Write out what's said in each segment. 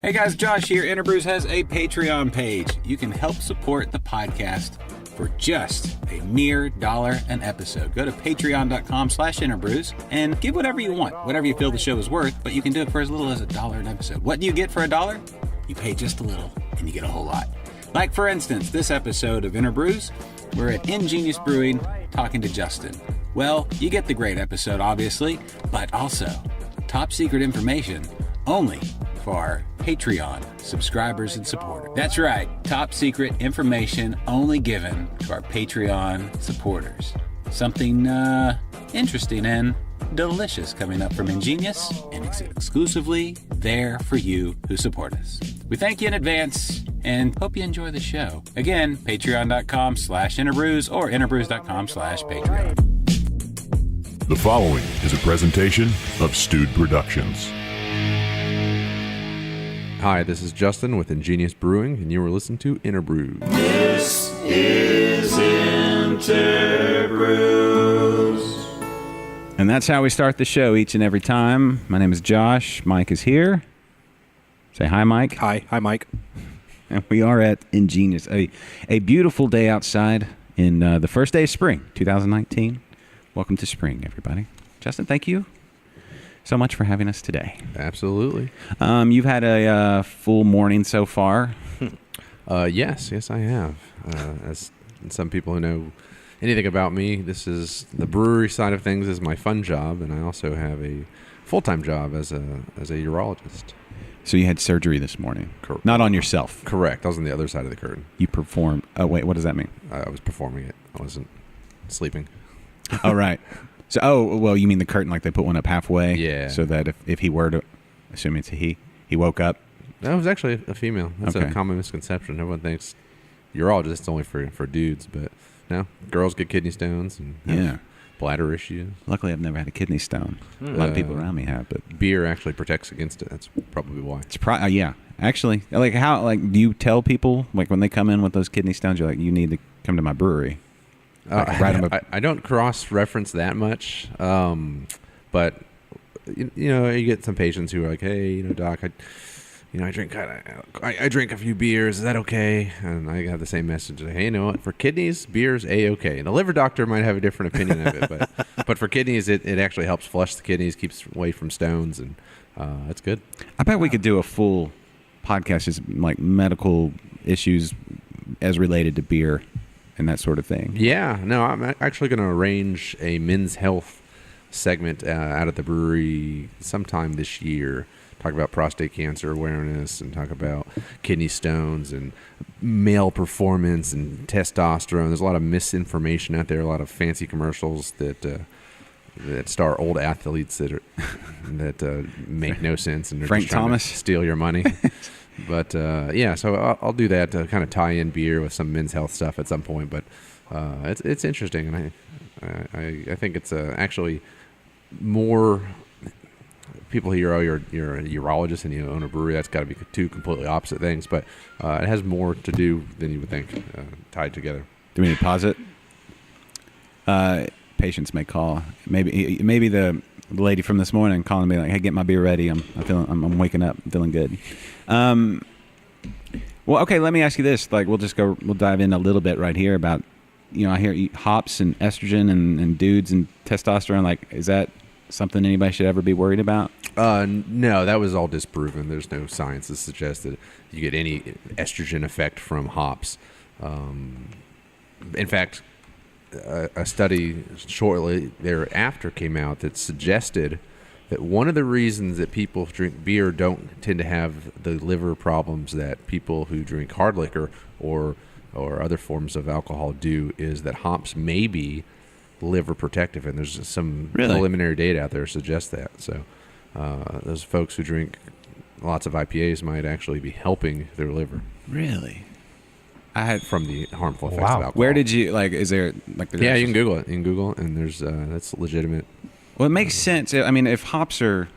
Hey guys, Josh here. InterBrews has a Patreon page. You can help support the podcast for just a mere $1 an episode. Go to patreon.com/InterBrews and give whatever you want, whatever you feel the show is worth, but you can do it for as little as $1 an episode. What do you get for $1? You pay just a little and you get a whole lot. Like for instance, this episode of InterBrews, we're at Ingenious Brewing talking to Justin. Well, you get the great episode, obviously, but also top secret information only for our Patreon subscribers and supporters. That's right, top secret information only given to our Patreon supporters. Something interesting and delicious coming up from Ingenious, and it's exclusively there for you who support us. We thank you in advance and hope you enjoy the show. Again, patreon.com/InterBrews or InterBrews.com/Patreon. The following is a presentation of Stewed Productions. Hi, this is Justin with Ingenious Brewing, and you are listening to InterBrews. This is InterBrews. And that's how we start the show each and every time. My name is Josh. Mike is here. Say hi, Mike. Hi, Mike. And we are at Ingenious. A beautiful day outside in the first day of spring, 2019. Welcome to spring, everybody. Justin, thank you so much for having us today. Absolutely. You've had a full morning so far. Yes, I have. As some people who know anything about me, this is the brewery side of things is my fun job, and I also have a full-time job as a urologist. So you had surgery this morning? Correct. Not on yourself? Correct. I was on the other side of the curtain. You performed. Oh, wait, what does that mean? I was performing it. I wasn't sleeping. Oh, right. So, well, you mean the curtain, like they put one up halfway? Yeah. So that if he were to, assuming it's a he woke up? That was actually a female. That's okay. A common misconception. Everyone thinks urologist is only for dudes, but no, girls get kidney stones and have bladder issues. Luckily, I've never had a kidney stone. A lot of people around me have, but beer actually protects against it. That's probably why. It's yeah. Actually, like how, like, do you tell people, like, when they come in with those kidney stones, you're like, you need to come to my brewery? I don't cross-reference that much, but you know, you get some patients who are like, "Hey, doc, I drink a few beers. Is that okay?" And I have the same message: "Hey, you know what? For kidneys, beer's a-okay." And the liver doctor might have a different opinion of it, but for kidneys, it actually helps flush the kidneys, keeps away from stones, and it's good. I bet we could do a full podcast just like medical issues as related to beer and that sort of thing. Yeah, no, I'm actually going to arrange a men's health segment out at the brewery sometime this year. Talk about prostate cancer awareness and talk about kidney stones and male performance and testosterone. There's a lot of misinformation out there, a lot of fancy commercials that star old athletes that make no sense and they're Frank just trying Thomas to steal your money. But yeah, so I'll do that to kind of tie in beer with some men's health stuff at some point. But it's interesting, and I think it's actually more people hear, oh, you're a urologist and you own a brewery. That's got to be two completely opposite things, but it has more to do than you would think, tied together. Do we need to pause it? Patients may call. Maybe the lady from this morning calling me like, "Hey, get my beer ready. I'm waking up, I'm feeling good." Well, okay. Let me ask you this. Like, we'll dive in a little bit right here about, I hear hops and estrogen and dudes and testosterone. Like, is that something anybody should ever be worried about? No, that was all disproven. There's no science that suggests that you get any estrogen effect from hops. In fact, a study shortly thereafter came out that suggested that one of the reasons that people who drink beer don't tend to have the liver problems that people who drink hard liquor or other forms of alcohol do is that hops may be liver protective, and there's some preliminary data out there that suggests that. So those folks who drink lots of IPAs might actually be helping their liver. Really? From the harmful effects of alcohol. Where did you, like, is there, like... Yeah, you can Google it. And there's, that's legitimate. Well, it makes sense. I mean, if hops are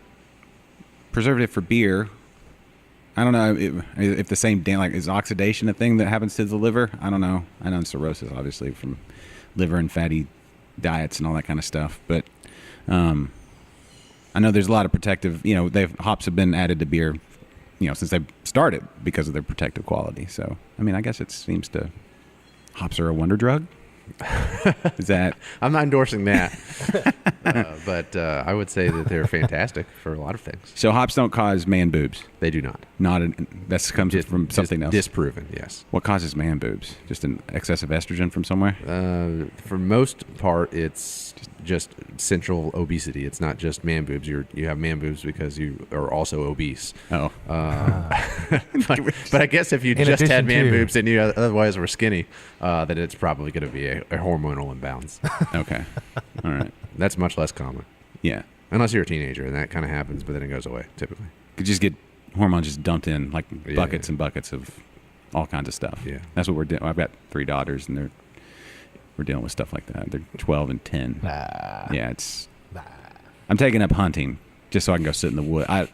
preservative for beer, I don't know if the same, like, is oxidation a thing that happens to the liver? I don't know. I know cirrhosis, obviously, from liver and fatty diets and all that kind of stuff. But I know there's a lot of protective, hops have been added to beer since they started because of their protective quality. So, I mean, I guess it seems hops are a wonder drug. Is that? I'm not endorsing that, but I would say that they're fantastic for a lot of things. So hops don't cause man boobs. They do not. That comes from something else. Disproven, yes. What causes man boobs? Just an excessive estrogen from somewhere? For most part, it's just central obesity. It's not just man boobs. You have man boobs because you are also obese. Oh. But I guess if you just had man boobs and you otherwise were skinny, then it's probably going to be a hormonal imbalance. Okay. All right. That's much less common. Yeah. Unless you're a teenager, and that kind of happens, but then it goes away, typically. Could just get hormones just dumped in, like buckets and buckets of all kinds of stuff. Yeah. That's what we're doing. I've got 3 daughters, and we're dealing with stuff like that. They're 12 and 10. Yeah, I'm taking up hunting just so I can go sit in the wood. I'm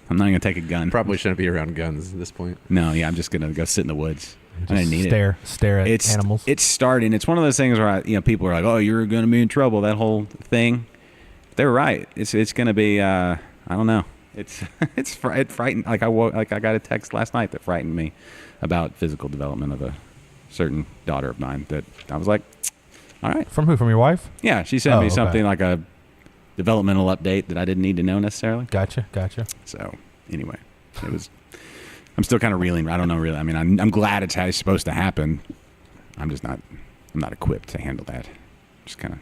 not going to take a gun. Probably shouldn't be around guns at this point. No, yeah, I'm just going to go sit in the woods. Just I didn't need stare at animals. It's starting. It's one of those things where people are like, "Oh, you're going to be in trouble." That whole thing. They're right. It's going to be. I don't know. It frightened. Like I got a text last night that frightened me about physical development of a certain daughter of mine. That I was like, all right. From who? From your wife? Yeah, she sent me something like a developmental update that I didn't need to know necessarily. Gotcha. So anyway, it was. I'm still kind of reeling. I don't know really. I mean, I'm glad it's how it's supposed to happen. I'm not equipped to handle that. Just kind of.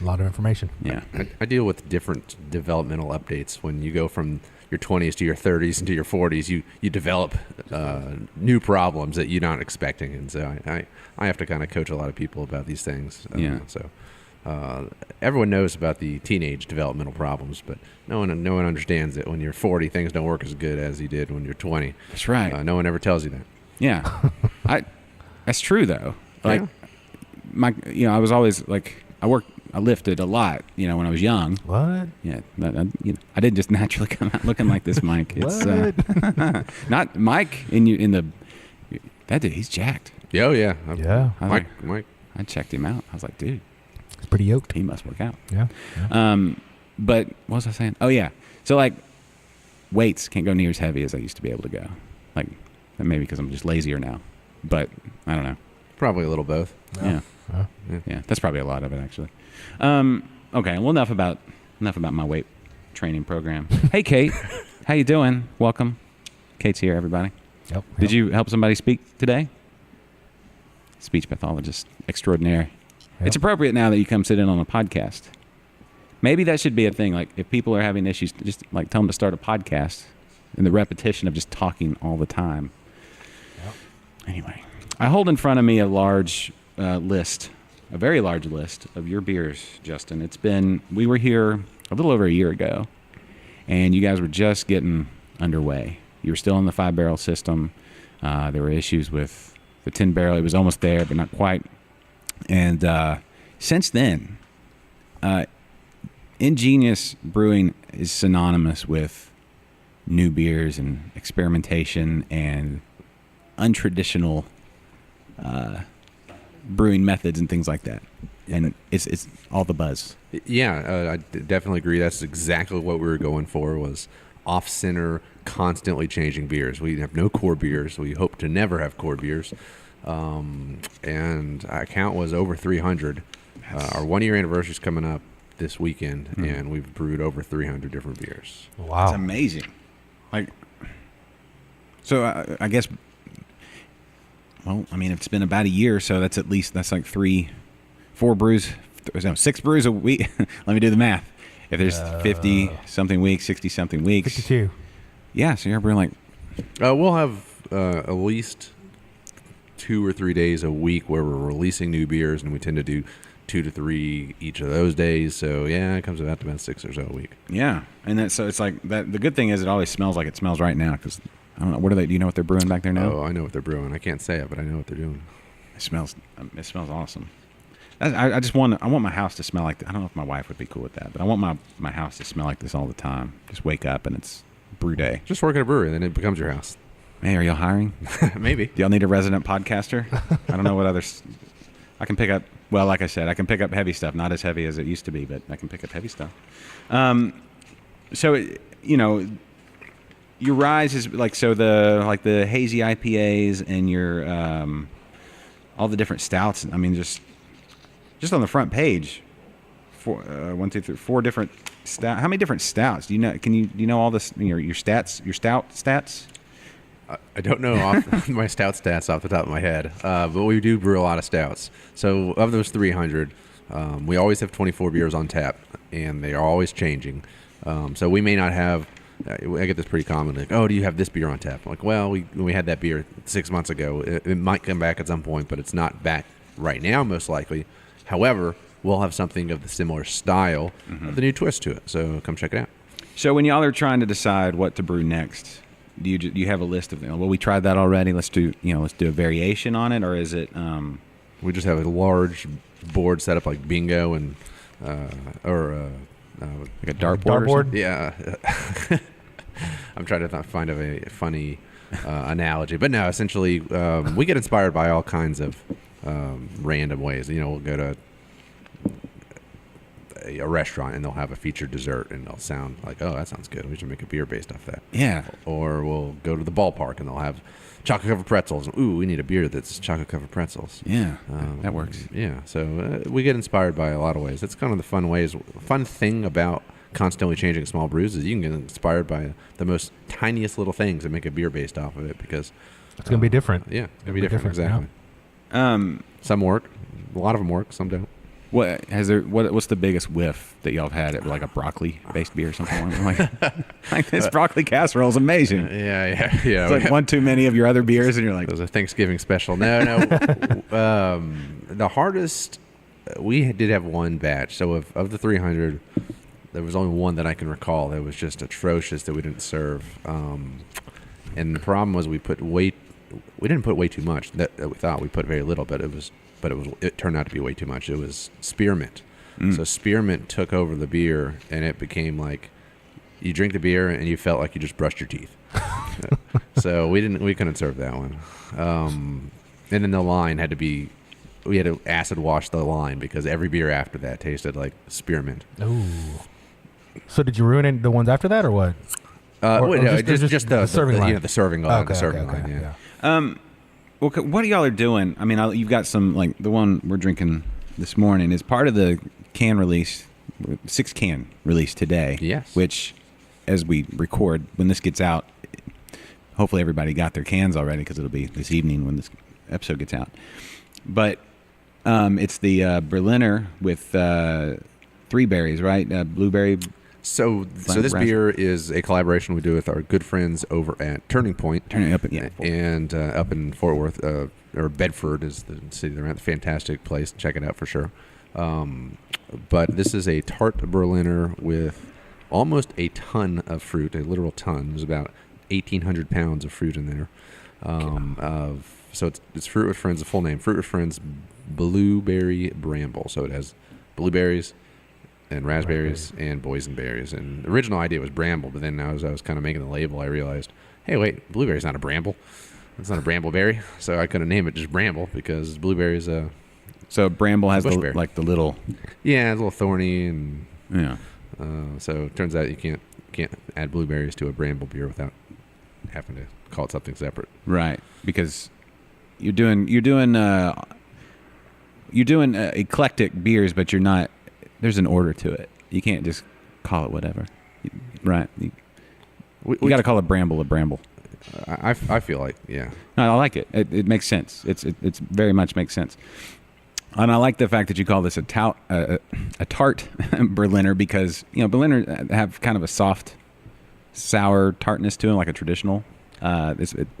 A lot of information. Yeah. I deal with different developmental updates. When you go from your 20s to your 30s into your 40s, you develop new problems that you're not expecting. And so I have to kind of coach a lot of people about these things. So everyone knows about the teenage developmental problems, but no one understands that when you're 40, things don't work as good as you did when you're 20. That's right. No one ever tells you that. Yeah. That's true though. Like I was always like, I lifted a lot, when I was young. What? Yeah. I didn't just naturally come out looking like this, Mike. It's not Mike that dude, he's jacked. Oh yeah. Yeah. Mike. I checked him out. I was like, dude, he's pretty yoked. he must work out. Yeah. But what was I saying? Oh yeah. So like weights can't go near as heavy as I used to be able to go. Like maybe because I'm just lazier now. But I don't know. Probably a little both. Yeah. That's probably a lot of it actually. Okay. Well, enough about my weight training program. Hey, Kate, how you doing? Welcome. Kate's here, everybody. Yep. Did you help somebody speak today? Speech pathologist extraordinaire. Yep. It's appropriate now that you come sit in on a podcast. Maybe that should be a thing. Like if people are having issues, just like tell them to start a podcast. And the repetition of just talking all the time. Yep. Anyway, I hold in front of me a very large list of your beers, Justin. We were here a little over a year ago, and you guys were just getting underway. You were still in the 5-barrel system. There were issues with the 10-barrel. It was almost there, but not quite. And since then, Ingenious Brewing is synonymous with new beers and experimentation and untraditional brewing methods and things like that. And it's all the buzz. Yeah, I definitely agree. That's exactly what we were going for, was off-center, constantly changing beers. We have no core beers. We hope to never have core beers. And our count was over 300. Our 1-year anniversary is coming up this weekend, and we've brewed over 300 different beers. Wow. It's amazing. Like, so I guess, well, I mean, if it's been about a year, so that's like 4 brews, 6 brews a week. Let me do the math. If there's 50-something weeks, 60-something weeks. 52. Yeah, so you're brewing like... We'll have at least 2 or 3 days a week where we're releasing new beers, and we tend to do 2 to 3 each of those days. So yeah, it comes out to about 6 or so a week. Yeah, and so it's like that. The good thing is it always smells like it smells right now, because I don't know, what are they? Do you know what they're brewing back there now? Oh, I know what they're brewing. I can't say it, but I know what they're doing. It smells awesome. I want my house to smell like I don't know if my wife would be cool with that, but I want my house to smell like this all the time. Just wake up and it's brew day. Just work at a brewery, and then it becomes your house. Hey, are y'all hiring? Maybe. Do y'all need a resident podcaster? I don't know what others. I can pick up. Well, like I said, I can pick up heavy stuff. Not as heavy as it used to be, but I can pick up heavy stuff. So your rise is like the hazy IPAs and your all the different stouts. I mean, just on the front page, 4 different stout. How many different stouts do you know? Do you know all this? Your stats, your stout stats. I don't know off my stout stats off the top of my head, but we do brew a lot of stouts. So of those 300, we always have 24 beers on tap, and they are always changing. So we may not have. I get this pretty commonly. Like, oh, do you have this beer on tap? I'm like, well, we had that beer 6 months ago. It might come back at some point, but it's not back right now, most likely. However, we'll have something of the similar style, of the new twist to it. So come check it out. So when y'all are trying to decide what to brew next, do you have a list of, well, we tried that already. Let's do a variation on it, or is it? We just have a large board set up like bingo and Like a dartboard? Or something? Yeah. I'm trying to find a funny analogy, but no. Essentially, we get inspired by all kinds of random ways. We'll go to a restaurant and they'll have a featured dessert and they'll sound like, oh, that sounds good. We should make a beer based off that. Yeah. Or we'll go to the ballpark and they'll have chocolate covered pretzels. Ooh, we need a beer that's chocolate covered pretzels. Yeah, that works. Yeah. So we get inspired by a lot of ways. That's kind of the fun thing about constantly changing small brews is you can get inspired by the most tiniest little things and make a beer based off of it because it's going to be different. Yeah, it's going to be different. Exactly. Yeah. Some work. A lot of them work. Some don't. What's the biggest whiff that y'all have had at like a broccoli based beer or something? Like this broccoli casserole is amazing. Yeah. It's like one too many of your other beers, and you're like, there's a Thanksgiving special. No. The hardest, we did have one batch. So of the 300, there was only one that I can recall that was just atrocious that we didn't serve. And the problem was we didn't put way too much. That we thought we put very little, but it turned out to be way too much. It was spearmint. So spearmint took over the beer, and it became like you drink the beer and you felt like you just brushed your teeth. So we couldn't serve that one. And then the line we had to acid wash the line because every beer after that tasted like spearmint. Ooh. So did you ruin the ones after that, or what? Just the serving line. The serving line. Okay, the serving line. Well, what y'all are doing? I mean, you've got some, like the one we're drinking this morning is part of the can release, 6-can release today. Yes. Which, as we record, when this gets out, hopefully everybody got their cans already because it'll be this evening when this episode gets out. But it's the Berliner with 3 berries, right? Blueberry. So this beer is a collaboration we do with our good friends over at Turning Point. Up in Fort Worth, or Bedford is the city they're at. A fantastic place. Check it out for sure. But this is a tart Berliner with almost a ton of fruit, a literal ton. There's about 1,800 pounds of fruit in there. So it's Fruit with Friends, the full name, Fruit with Friends Blueberry Bramble. So it has blueberries and raspberries and boysenberries. And the original idea was bramble, but then as I was kind of making the label, I realized, hey, wait, blueberry's not a bramble. It's not a brambleberry. So I couldn't name it just bramble because blueberry's So bramble has the little... Yeah, it's a little thorny and... Yeah. So it turns out you can't add blueberries to a bramble beer without having to call it something separate. Right, because you're doing eclectic beers, but you're not... There's an order to it. You can't just call it whatever. Right. You got to call it bramble a bramble. I feel like, yeah. No, I like it. It makes sense. It's very much makes sense. And I like the fact that you call this a tart Berliner because, Berliner have kind of a soft, sour tartness to them, like a traditional.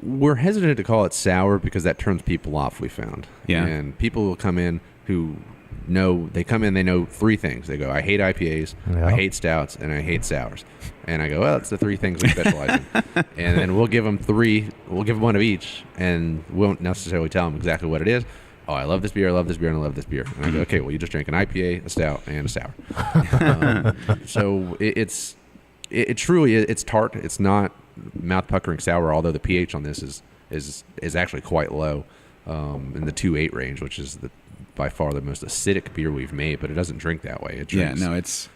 We're hesitant to call it sour because that turns people off, we found. Yeah. And people will come in who they know 3 things. They go, I hate IPAs, I hate stouts, and I hate sours. And I go, well, that's the 3 things we specialize in. And then we'll give them 3, we'll give them one of each, and we won't necessarily tell them exactly what it is. Oh, I love this beer, I love this beer, and I love this beer. And I go, okay, well, you just drank an IPA, a stout, and a sour. So it truly it's tart. It's not mouth-puckering sour, although the pH on this is actually quite low, in the 2.8 range, which is by far the most acidic beer we've made, but it doesn't drink that way. It drinks, it's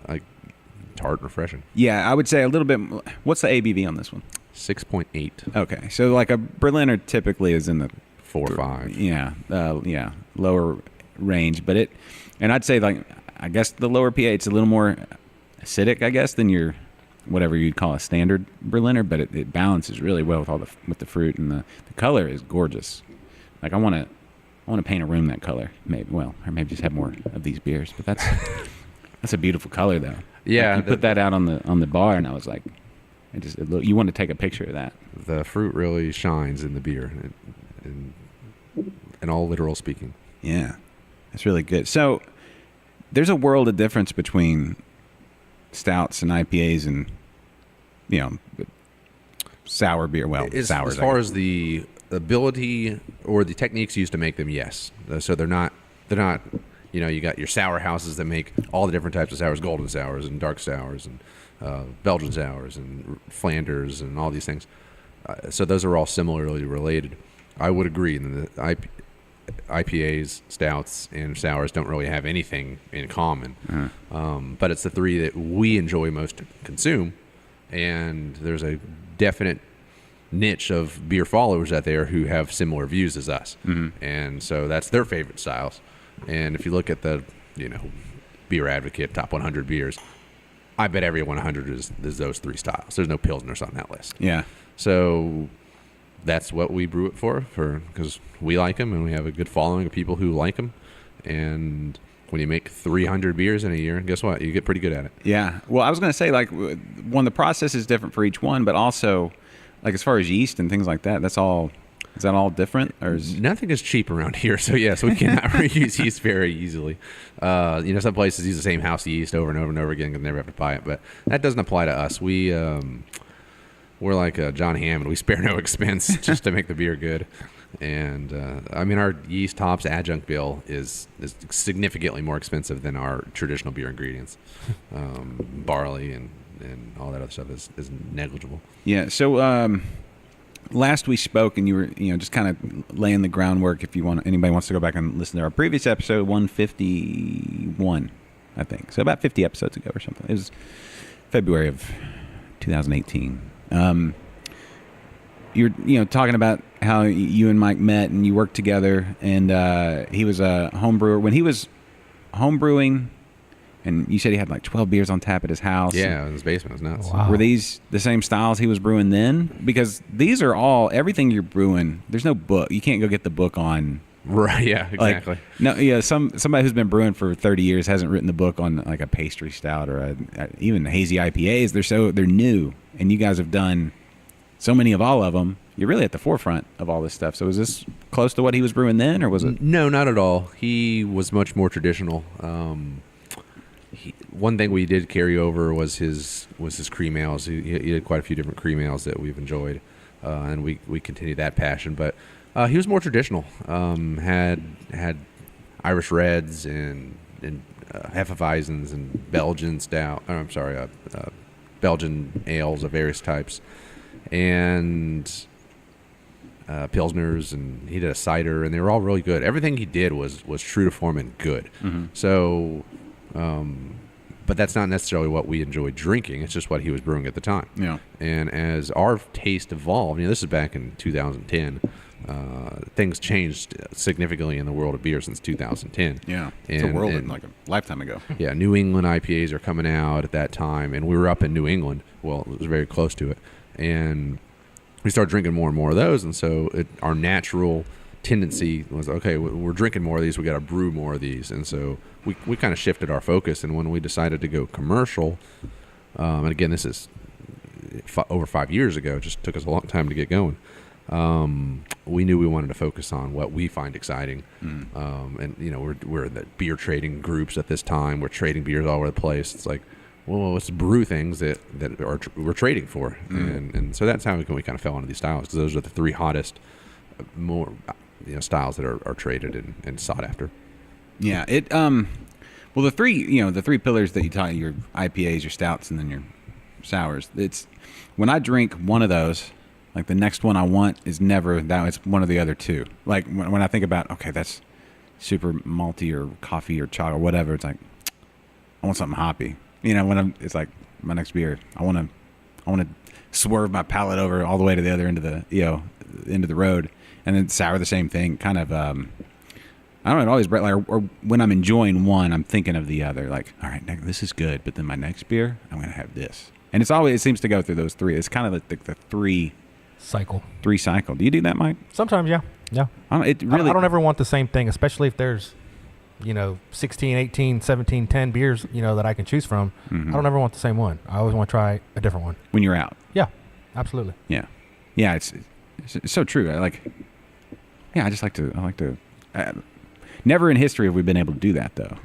like tart and refreshing. Yeah, I would say a little bit. What's the ABV on this one? 6.8. Okay, so like a Berliner typically is in the 4 or 5. Yeah, lower range, but and I'd say like I guess the lower pH it's a little more acidic, I guess, than your whatever you'd call a standard Berliner, but it balances really well with the fruit, and the color is gorgeous. Like I want to paint a room that color, maybe. Well, or maybe just have more of these beers, but that's a beautiful color though. Yeah, like you put that out on the bar, and I was like, you want to take a picture of that. The fruit really shines in the beer, in all literal speaking. Yeah, it's really good. So there's a world of difference between stouts and IPAs and sour beer. Well, sours. As far as the ability or the techniques used to make them, yes. So they're not. You got your sour houses that make all the different types of sours, golden sours and dark sours and Belgian sours and Flanders and all these things. So those are all similarly related. I would agree that the IPAs, stouts, and sours don't really have anything in common. But it's the three that we enjoy most to consume, and there's a definite niche of beer followers out there who have similar views as us. And so that's their favorite styles. And if you look at the Beer Advocate top 100 beers, I bet every 100 is those three styles. There's no Pilsners on that list. Yeah. So that's what we brew it for because we like them and we have a good following of people who like them. And when you make 300 beers in a year, guess what? You get pretty good at it. Yeah. Well, I was going to say, like, the process is different for each one, but also, like, as far as yeast and things like that, is that all different? Or nothing is cheap around here, so yes, we cannot reuse yeast very easily. Some places use the same house yeast over and over and over again and never have to buy it, but that doesn't apply to us. We're like John Hammond. We spare no expense just to make the beer good. And our yeast, hops, adjunct bill is significantly more expensive than our traditional beer ingredients. Barley and all that other stuff is negligible. Yeah. So last we spoke, and you were just kind of laying the groundwork. If anybody wants to go back and listen to our previous episode, 151, I think. So about 50 episodes ago or something. It was February of 2018. You're talking about how you and Mike met and you worked together, and he was a home brewer. When he was home brewing, and you said he had like 12 beers on tap at his house. Yeah, in his basement. It was nuts. Wow. Were these the same styles he was brewing then? Because these are everything you're brewing. There's no book. You can't go get the book on. Right, yeah, exactly. Somebody who's been brewing for 30 years hasn't written the book on like a pastry stout or even hazy IPAs. They're new, and you guys have done so many of all of them. You're really at the forefront of all this stuff. So was this close to what he was brewing then, or was it? No, not at all. He was much more traditional. One thing we did carry over was his cream ales. He did quite a few different cream ales that we've enjoyed, and we continue that passion. But he was more traditional. Had Irish Reds and Hefeweizens and Belgian stout. Belgian ales of various types, and Pilsners, and he did a cider, and they were all really good. Everything he did was true to form and good. So. But that's not necessarily what we enjoyed drinking. It's just what he was brewing at the time. Yeah. And as our taste evolved, this is back in 2010, things changed significantly in the world of beer since 2010. Yeah. It's a world like a lifetime ago. Yeah. New England IPAs are coming out at that time, and we were up in New England. Well, it was very close to it. And we started drinking more and more of those. And so our natural tendency was, okay, we're drinking more of these, we got to brew more of these. And so we kind of shifted our focus, and when we decided to go commercial, and again, this is over 5 years ago, it just took us a long time to get going, we knew we wanted to focus on what we find exciting. And we're in the beer trading groups at this time. We're trading beers all over the place. It's like, well, let's brew things that we're trading for. And so that's how we kind of fell into these styles, because those are the three hottest more styles that are traded and sought after. Yeah, well, the three pillars that you taught, your IPAs, your stouts, and then your sours. It's when I drink one of those, like the next one I want is never that. It's one of the other two. Like when I think about, okay, that's super malty or coffee or chocolate or whatever. It's like I want something hoppy. It's like my next beer. I want to swerve my palate over all the way to the other end of the end of the road, and then sour the same thing. Kind of I don't know. It always like, or when I'm enjoying one, I'm thinking of the other. Like, all right, this is good, but then my next beer, I'm gonna have this, and it seems to go through those three. It's kind of like the three cycle. Do you do that, Mike? Sometimes, yeah. I don't ever want the same thing, especially if there's 16, 18, 17, 10 beers, that I can choose from. Mm-hmm. I don't ever want the same one. I always want to try a different one. When you're out. Yeah, absolutely. Yeah. It's so true. I like to, never in history have we been able to do that though.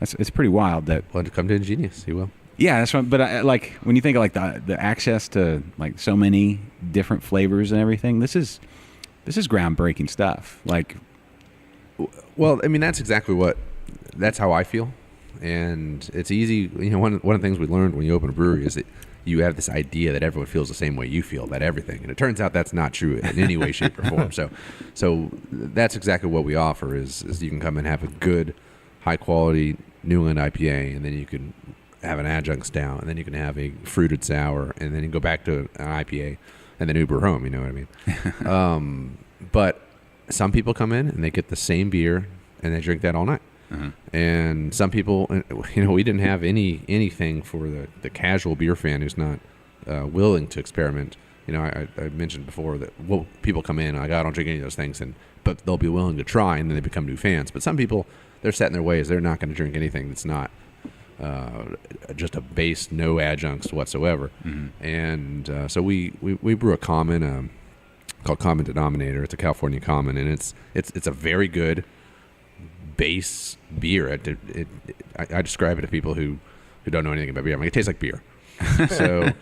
It's pretty wild that. Well, to come to Ingenious, he will. Yeah, that's right. But when you think of like the access to like so many different flavors and everything, this is groundbreaking stuff. Like, well, I mean, that's how I feel. And it's easy. One of the things we learned when you open a brewery is that you have this idea that everyone feels the same way you feel about everything. And it turns out that's not true in any way, shape, or form. So that's exactly what we offer is you can come and have a good, high quality New England IPA, and then you can have an adjunct stout, and then you can have a fruited sour, and then you go back to an IPA, and then Uber home. You know what I mean? But some people come in and they get the same beer and they drink that all night. Uh-huh. And some people, we didn't have anything for the casual beer fan who's not willing to experiment. I mentioned before that people come in like, I don't drink any of those things, but they'll be willing to try, and then they become new fans. But some people, they're set in their ways. They're not going to drink anything that's not just a base, no adjuncts whatsoever. Mm-hmm. And so we brew a common called Common Denominator. It's a California common, and it's a very good base beer. I describe it to people who don't know anything about beer. I'm like, it tastes like beer. So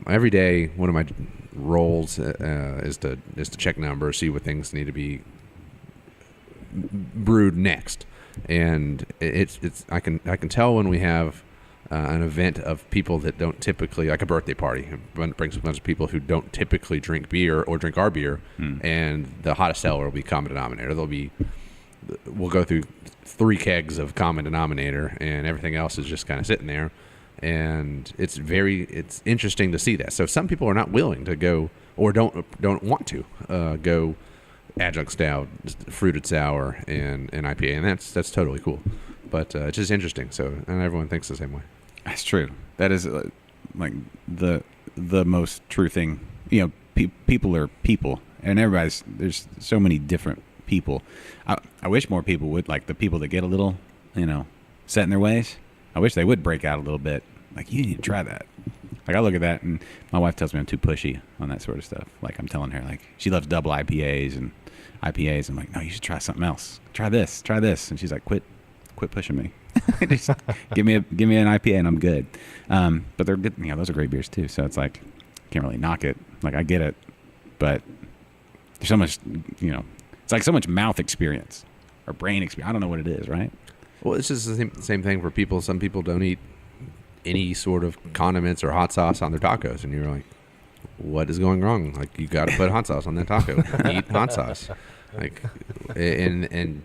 every day, one of my roles is to check numbers, see what things need to be brewed next. And I can tell when we have an event of people that don't typically, like a birthday party, it brings a bunch of people who don't typically drink beer or drink our beer, and the hottest seller will be Common Denominator. We'll go through 3 kegs of Common Denominator, and everything else is just kind of sitting there. And it's interesting to see that. So some people are not willing to go, or don't want to go adjunct stout, fruited sour, and IPA, and that's totally cool. But it's just interesting. So, and everyone thinks the same way. That's true. That is like the most true thing. People are people, and there's so many different people. I wish more people would, like the people that get a little, set in their ways. I wish they would break out a little bit. Like, you need to try that. Like, I look at that, and my wife tells me I'm too pushy on that sort of stuff. Like, I'm telling her, like, she loves double IPAs and IPAs. I'm like, no, you should try something else. Try this. And she's like, quit pushing me. Just give me an IPA and I'm good. But they're good. Those are great beers too. So it's like, can't really knock it. Like, I get it, but there's so much, it's like so much mouth experience or brain experience. I don't know what it is, right? Well, it's just the same thing for people. Some people don't eat any sort of condiments or hot sauce on their tacos, and you're like, what is going wrong? Like, you got to put hot sauce on that taco. Eat hot sauce. Like, and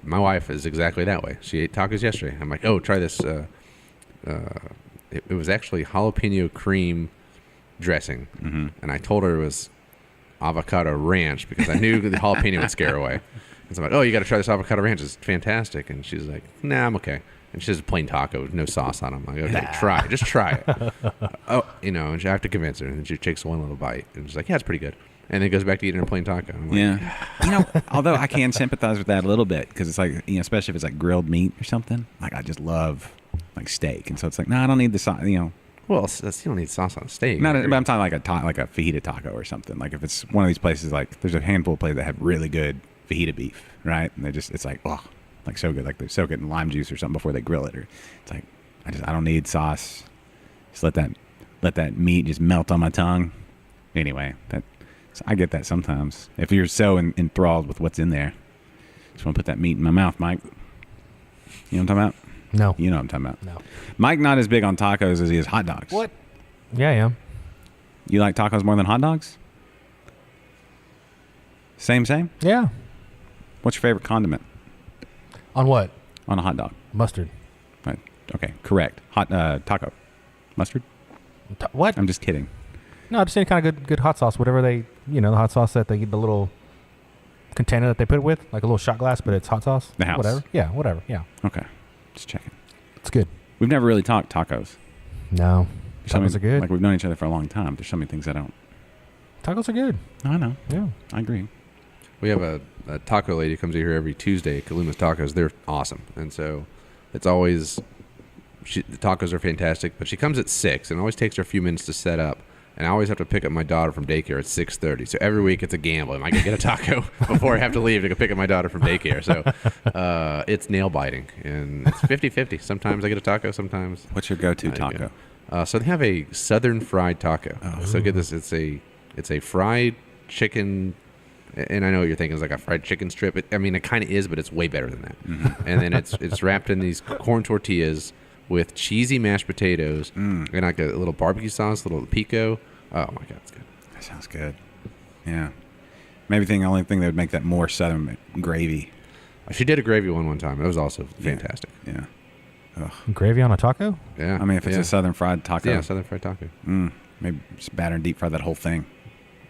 my wife is exactly that way. She ate tacos yesterday. I'm like, oh, try this. It was actually jalapeno cream dressing, and I told her it was avocado ranch because I knew the jalapeno would scare her away. And so I'm like, oh, you got to try this avocado ranch. It's fantastic. And she's like, nah, I'm okay. And she has a plain taco with no sauce on them. I'm like, okay, just try it. And I have to convince her. And then she takes one little bite. And she's like, yeah, it's pretty good. And then goes back to eating her plain taco. I'm like, yeah. Although I can sympathize with that a little bit because it's like, especially if it's like grilled meat or something. Like, I just love like steak. And so it's like, no, I don't need the sauce, Well, you don't need sauce on a steak. But I'm talking like a fajita taco or something. Like, if it's one of these places, like there's a handful of places that have really good fajita beef, right? And it's like, oh, like so good. Like, they soak it in lime juice or something before they grill it. Or it's like, I don't need sauce. Just let that meat just melt on my tongue. Anyway, I get that sometimes. If you're so enthralled with what's in there, just want to put that meat in my mouth, Mike. You know what I'm talking about? No. You know what I'm talking about. No. Mike not as big on tacos as he is hot dogs. What? Yeah, I am. You like tacos more than hot dogs? Same? Yeah. What's your favorite condiment? On what? On a hot dog. Mustard. Right. Okay, correct. Hot taco mustard. What? I'm just kidding. No, just any kind of good hot sauce. Whatever they, the hot sauce that they get, the little container that they put it with, like a little shot glass, but it's hot sauce. The house. Whatever. Yeah, whatever. Yeah. Okay, just checking. It's good. We've never really talked tacos. No. Tacos are good. Like, we've known each other for a long time. There's so many things I don't. Tacos are good. I know. Yeah. I agree. We have a taco lady who comes here every Tuesday, Kaluma's Tacos. They're awesome. And so it's always, the tacos are fantastic, but she comes at 6 and it always takes her a few minutes to set up. And I always have to pick up my daughter from daycare at 6:30. So every week it's a gamble. Am I going to get a taco before I have to leave to go pick up my daughter from daycare? So it's nail biting. And it's 50-50. Sometimes I get a taco, sometimes. What's your go-to taco? So they have a southern fried taco. So get this, it's a fried chicken, and I know what you're thinking is like a fried chicken strip. It kind of is, but it's way better than that. Mm-hmm. And then it's wrapped in these corn tortillas with cheesy mashed potatoes and like a little barbecue sauce, a little pico. Oh my God, it's good. That sounds good. Yeah. Maybe the only thing that would make that more southern, gravy. She did a gravy one time. It was also fantastic. Yeah. Ugh. Gravy on a taco? Yeah. I mean, if it's a southern fried taco. Yeah, southern fried taco. Maybe just batter and deep fry that whole thing.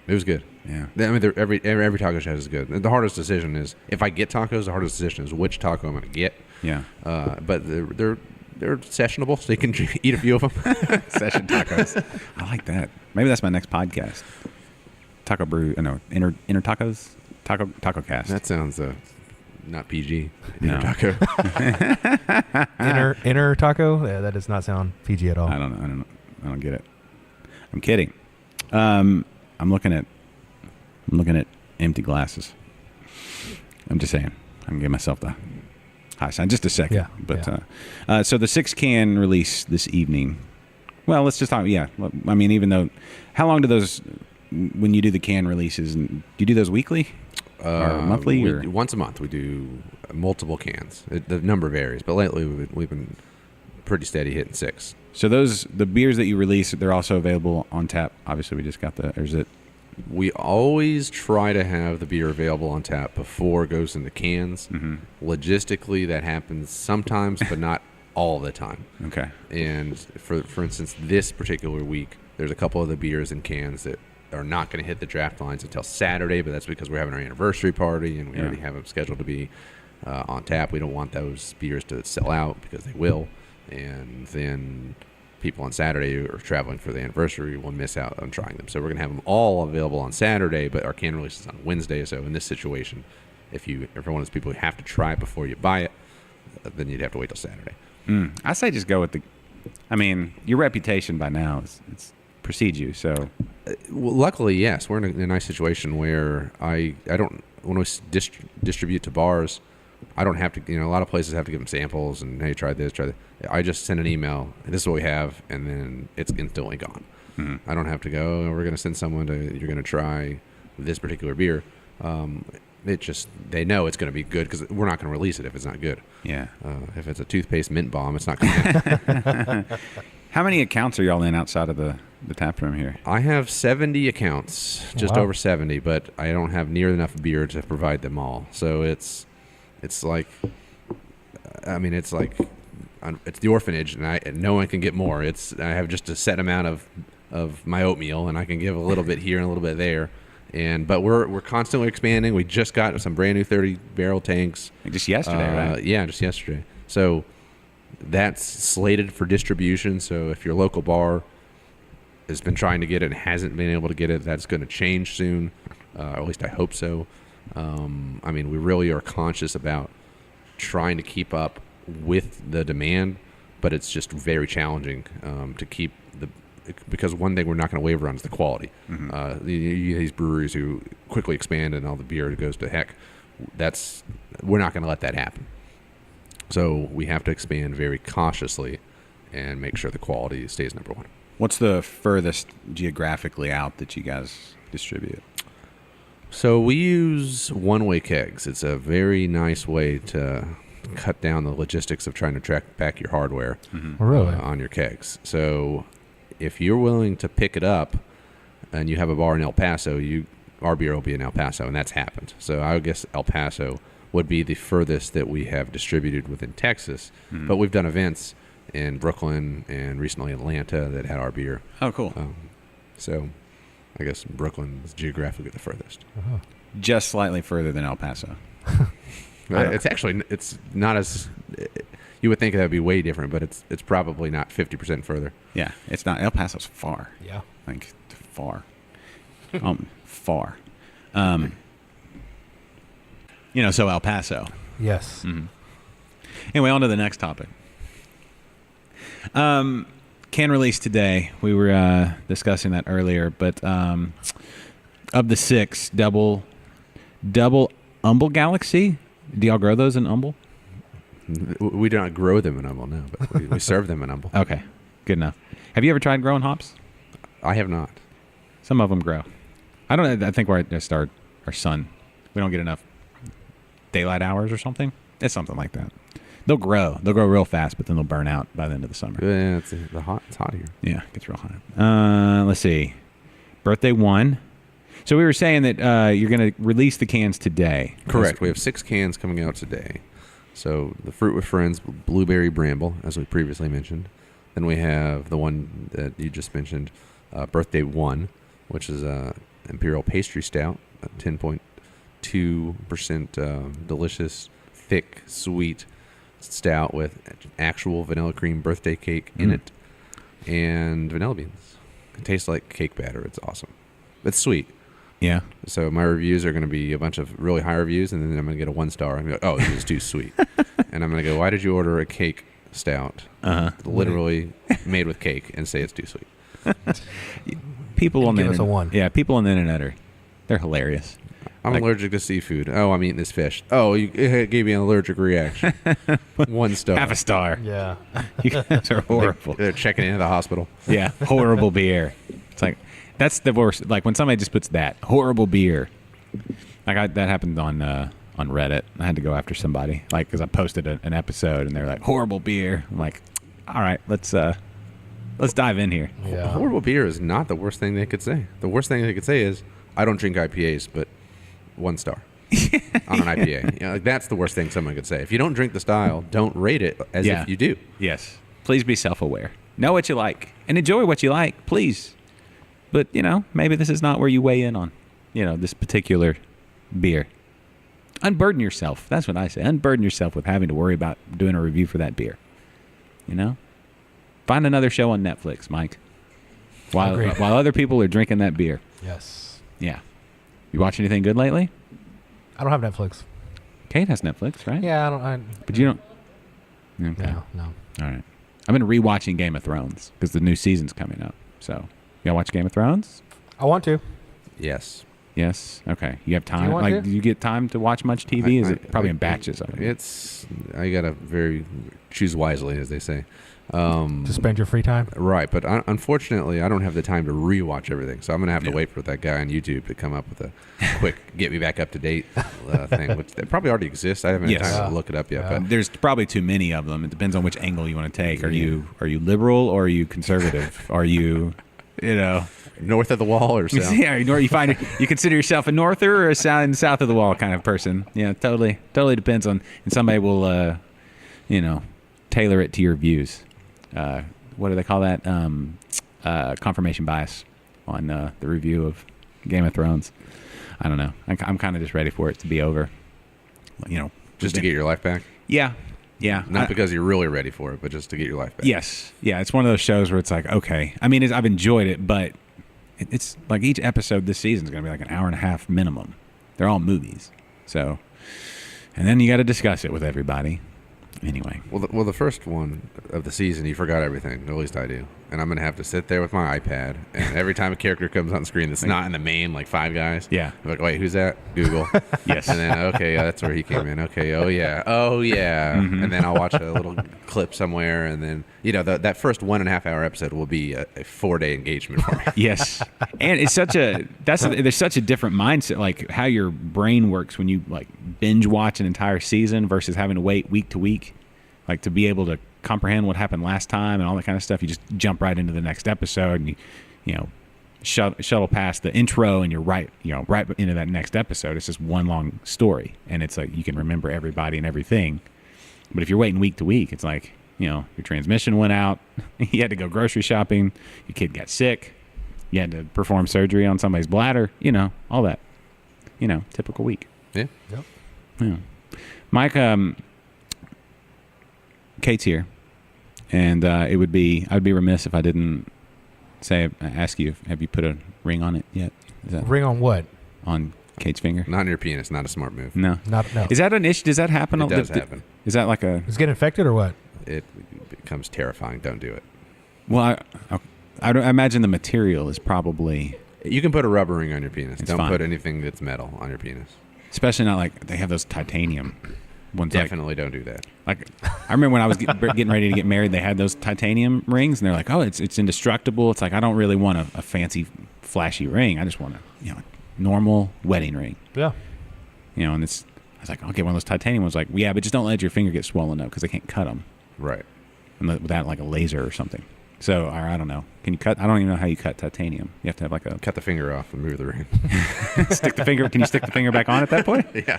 It was good. Yeah. I mean, every taco shop is good. The hardest decision is, if I get tacos, the hardest decision is which taco I'm going to get. Yeah. But they're sessionable, so you can eat a few of them. Session tacos. I like that. Maybe that's my next podcast. Taco brew. No, inner tacos. Taco cast. That sounds not PG. No. Taco. Inner taco? Yeah, that does not sound PG at all. I don't know. I don't get it. I'm kidding. I'm looking at empty glasses. I'm just saying. I can give myself the high sign. Just a second. Yeah. But so the 6-can release this evening. Well, let's just talk. Yeah. I mean, even though, how long do those, when you do the can releases, and do you do those weekly or monthly? Or? Once a month we do multiple cans. The number varies, but lately we've been pretty steady hitting 6. So the beers that you release, they're also available on tap. Obviously, we just got or is it? We always try to have the beer available on tap before it goes into cans. Mm-hmm. Logistically, that happens sometimes, but not all the time. Okay. And for instance, this particular week, there's a couple of the beers in cans that are not going to hit the draft lines until Saturday, but that's because we're having our anniversary party and we already have them scheduled to be on tap. We don't want those beers to sell out because they will. And then people on Saturday who are traveling for the anniversary will miss out on trying them. So we're going to have them all available on Saturday, but our can release is on Wednesday. So in this situation, if you're one of those people who have to try it before you buy it, then you'd have to wait till Saturday. I say just go with your reputation by now it's precedes you. So well, luckily, yes, we're in a nice situation where I don't, when we distribute to bars, I don't have to, a lot of places have to give them samples and, hey, try this, try that. I just send an email, this is what we have, and then it's instantly gone. Mm-hmm. I don't have to go, we're going to send someone you're going to try this particular beer. They know it's going to be good because we're not going to release it if it's not good. Yeah. If it's a toothpaste mint bomb, it's not going to How many accounts are y'all in outside of the tap room here? I have 70 accounts, just over 70, but I don't have near enough beer to provide them all. So it's like it's the orphanage, and no one can get more. I have just a set amount of my oatmeal, and I can give a little bit here and a little bit there. But we're constantly expanding. We just got some brand new 30-barrel tanks. Just yesterday, right? Yeah, just yesterday. So that's slated for distribution. So if your local bar has been trying to get it and hasn't been able to get it, that's going to change soon. Or at least I hope so. We really are conscious about trying to keep up with the demand, but it's just very challenging to keep because one thing we're not going to waver on is the quality. Mm-hmm. These breweries who quickly expand and all the beer goes to heck, we're not going to let that happen. So we have to expand very cautiously and make sure the quality stays number one. What's the furthest geographically out that you guys distribute? So we use one-way kegs. It's a very nice way to cut down the logistics of trying to track back your hardware on your kegs. So if you're willing to pick it up and you have a bar in El Paso, our beer will be in El Paso, and that's happened. So I would guess El Paso would be the furthest that we have distributed within Texas. Mm-hmm. But we've done events in Brooklyn and recently Atlanta that had our beer. Oh, cool. So I guess Brooklyn is geographically the furthest. Just slightly further than El Paso. It's not as you would think that would be way different, but it's probably not 50% further. Yeah, it's not. El Paso's far. Yeah. Like far. Far. So El Paso. Yes. Mm-hmm. Anyway, on to the next topic. Can release today. We were discussing that earlier, but of the 6, double Humble Galaxy. Do y'all grow those in Humble? We do not grow them in Humble, no, but we serve them in Humble. Okay, good enough. Have you ever tried growing hops? I have not. Some of them grow. I think we're just our sun. We don't get enough daylight hours or something. It's something like that. They'll grow. They'll grow real fast, but then they'll burn out by the end of the summer. Yeah, it's hot here. Yeah, it gets real hot. Let's see. Birthday 1. So we were saying that you're going to release the cans today. Correct. We have 6 cans coming out today. So the Fruit with Friends Blueberry Bramble, as we previously mentioned. Then we have the one that you just mentioned, Birthday 1, which is Imperial Pastry Stout, 10.2% delicious, thick, sweet stout with actual vanilla cream birthday cake in it and vanilla beans. It tastes like cake batter. It's awesome. It's sweet. Yeah. So my reviews are going to be a bunch of really high reviews, and then I'm going to get a 1 star. I'm going to go, oh, this is too sweet. And I'm going to go, why did you order a cake stout, literally made with cake, and say it's too sweet? People on the give us a 1. Yeah, people on the internet they're hilarious. I'm allergic to seafood. Oh, I'm eating this fish. Oh, it gave me an allergic reaction. 1 star. Half a star. Yeah. You guys are horrible. They're checking into the hospital. Yeah, horrible beer. It's like that's the worst. Like when somebody just puts that horrible beer. Like that happened on Reddit. I had to go after somebody because I posted an episode and they're like horrible beer. I'm like, all right, let's dive in here. Yeah. Horrible beer is not the worst thing they could say. The worst thing they could say is, I don't drink IPAs, but 1 star on an IPA. That's the worst thing someone could say. If you don't drink the style, don't rate it as if you do. Yes. Please be self-aware. Know what you like and enjoy what you like, please. But, maybe this is not where you weigh in on, this particular beer. Unburden yourself. That's what I say. Unburden yourself with having to worry about doing a review for that beer. Find another show on Netflix, Mike. While other people are drinking that beer. Yes. Yeah. You watch anything good lately? I don't have Netflix. Kate has Netflix, right? Yeah, I don't. But you don't. Okay. No. All right. I've been rewatching Game of Thrones because the new season's coming up. So, y'all watch Game of Thrones? I want to. Yes. Yes. Okay. You have time? Do you want to? Do you get time to watch much TV? Is it probably in batches? I gotta choose wisely, as they say. To spend your free time? Right, but unfortunately, I don't have the time to rewatch everything, so I'm going to have to wait for that guy on YouTube to come up with a quick get me back up to date thing, which probably already exists. I haven't had time to look it up yet. But there's probably too many of them. It depends on which angle you want to take. Are you liberal or are you conservative? Are you, north of the wall or south? Yeah, you consider yourself a norther or a south of the wall kind of person. Yeah, totally depends on, and somebody will, tailor it to your views. What do they call that? Confirmation bias on the review of Game of Thrones. I don't know. I'm kind of just ready for it to be over. Just to get your life back? Yeah. Not because you're really ready for it, but just to get your life back. Yes. Yeah, it's one of those shows where it's like, okay. I mean, I've enjoyed it, but it's like each episode this season is going to be like an hour and a half minimum. They're all movies. So, and then you got to discuss it with everybody. Anyway. Well, the first one of the season, you forgot everything. At least I do. And I'm going to have to sit there with my iPad, and every time a character comes on screen that's not in the main, like Five Guys, yeah. I'm like, wait, who's that? Google. Yes. And then, okay, that's where he came in. Okay, oh, yeah. Mm-hmm. And then I'll watch a little clip somewhere, and then, that first 1.5 hour episode will be a 4-day engagement for me. Yes. And it's there's such a different mindset, like how your brain works when you like binge watch an entire season versus having to wait week to week. Like to be able to comprehend what happened last time and all that kind of stuff, you just jump right into the next episode and you shuttle past the intro and you're right into that next episode. It's just one long story, and it's like you can remember everybody and everything. But if you're waiting week to week, it's like your transmission went out. You had to go grocery shopping. Your kid got sick. You had to perform surgery on somebody's bladder. All that. Typical week. Yeah. Yep. Yeah. Mike, Kate's here, and I'd be remiss if I didn't ask you, have you put a ring on it yet? Ring on what? On Kate's finger? Not on your penis. Not a smart move. No. No. Is that an issue? Does that happen? It does happen. Is that like a... Is it get infected or what? It becomes terrifying. Don't do it. Well, I imagine the material is probably... You can put a rubber ring on your penis. It's Don't fine. put anything that's metal on your penis. Especially not like they have those titanium ones. Definitely don't do that. Like I remember when I was getting ready to get married, they had those titanium rings, and they're like, "Oh, it's indestructible." It's like I don't really want a fancy, flashy ring. I just want a normal wedding ring. Yeah. And I was like, I'll get one of those titanium ones. Like, yeah, but just don't let your finger get swollen up because they can't cut them. Right. Without like a laser or something. So I don't know. Can you cut? I don't even know how you cut titanium. You have to have like a Cut the finger off and move the ring. stick the finger. Can you stick the finger back on at that point? Yeah.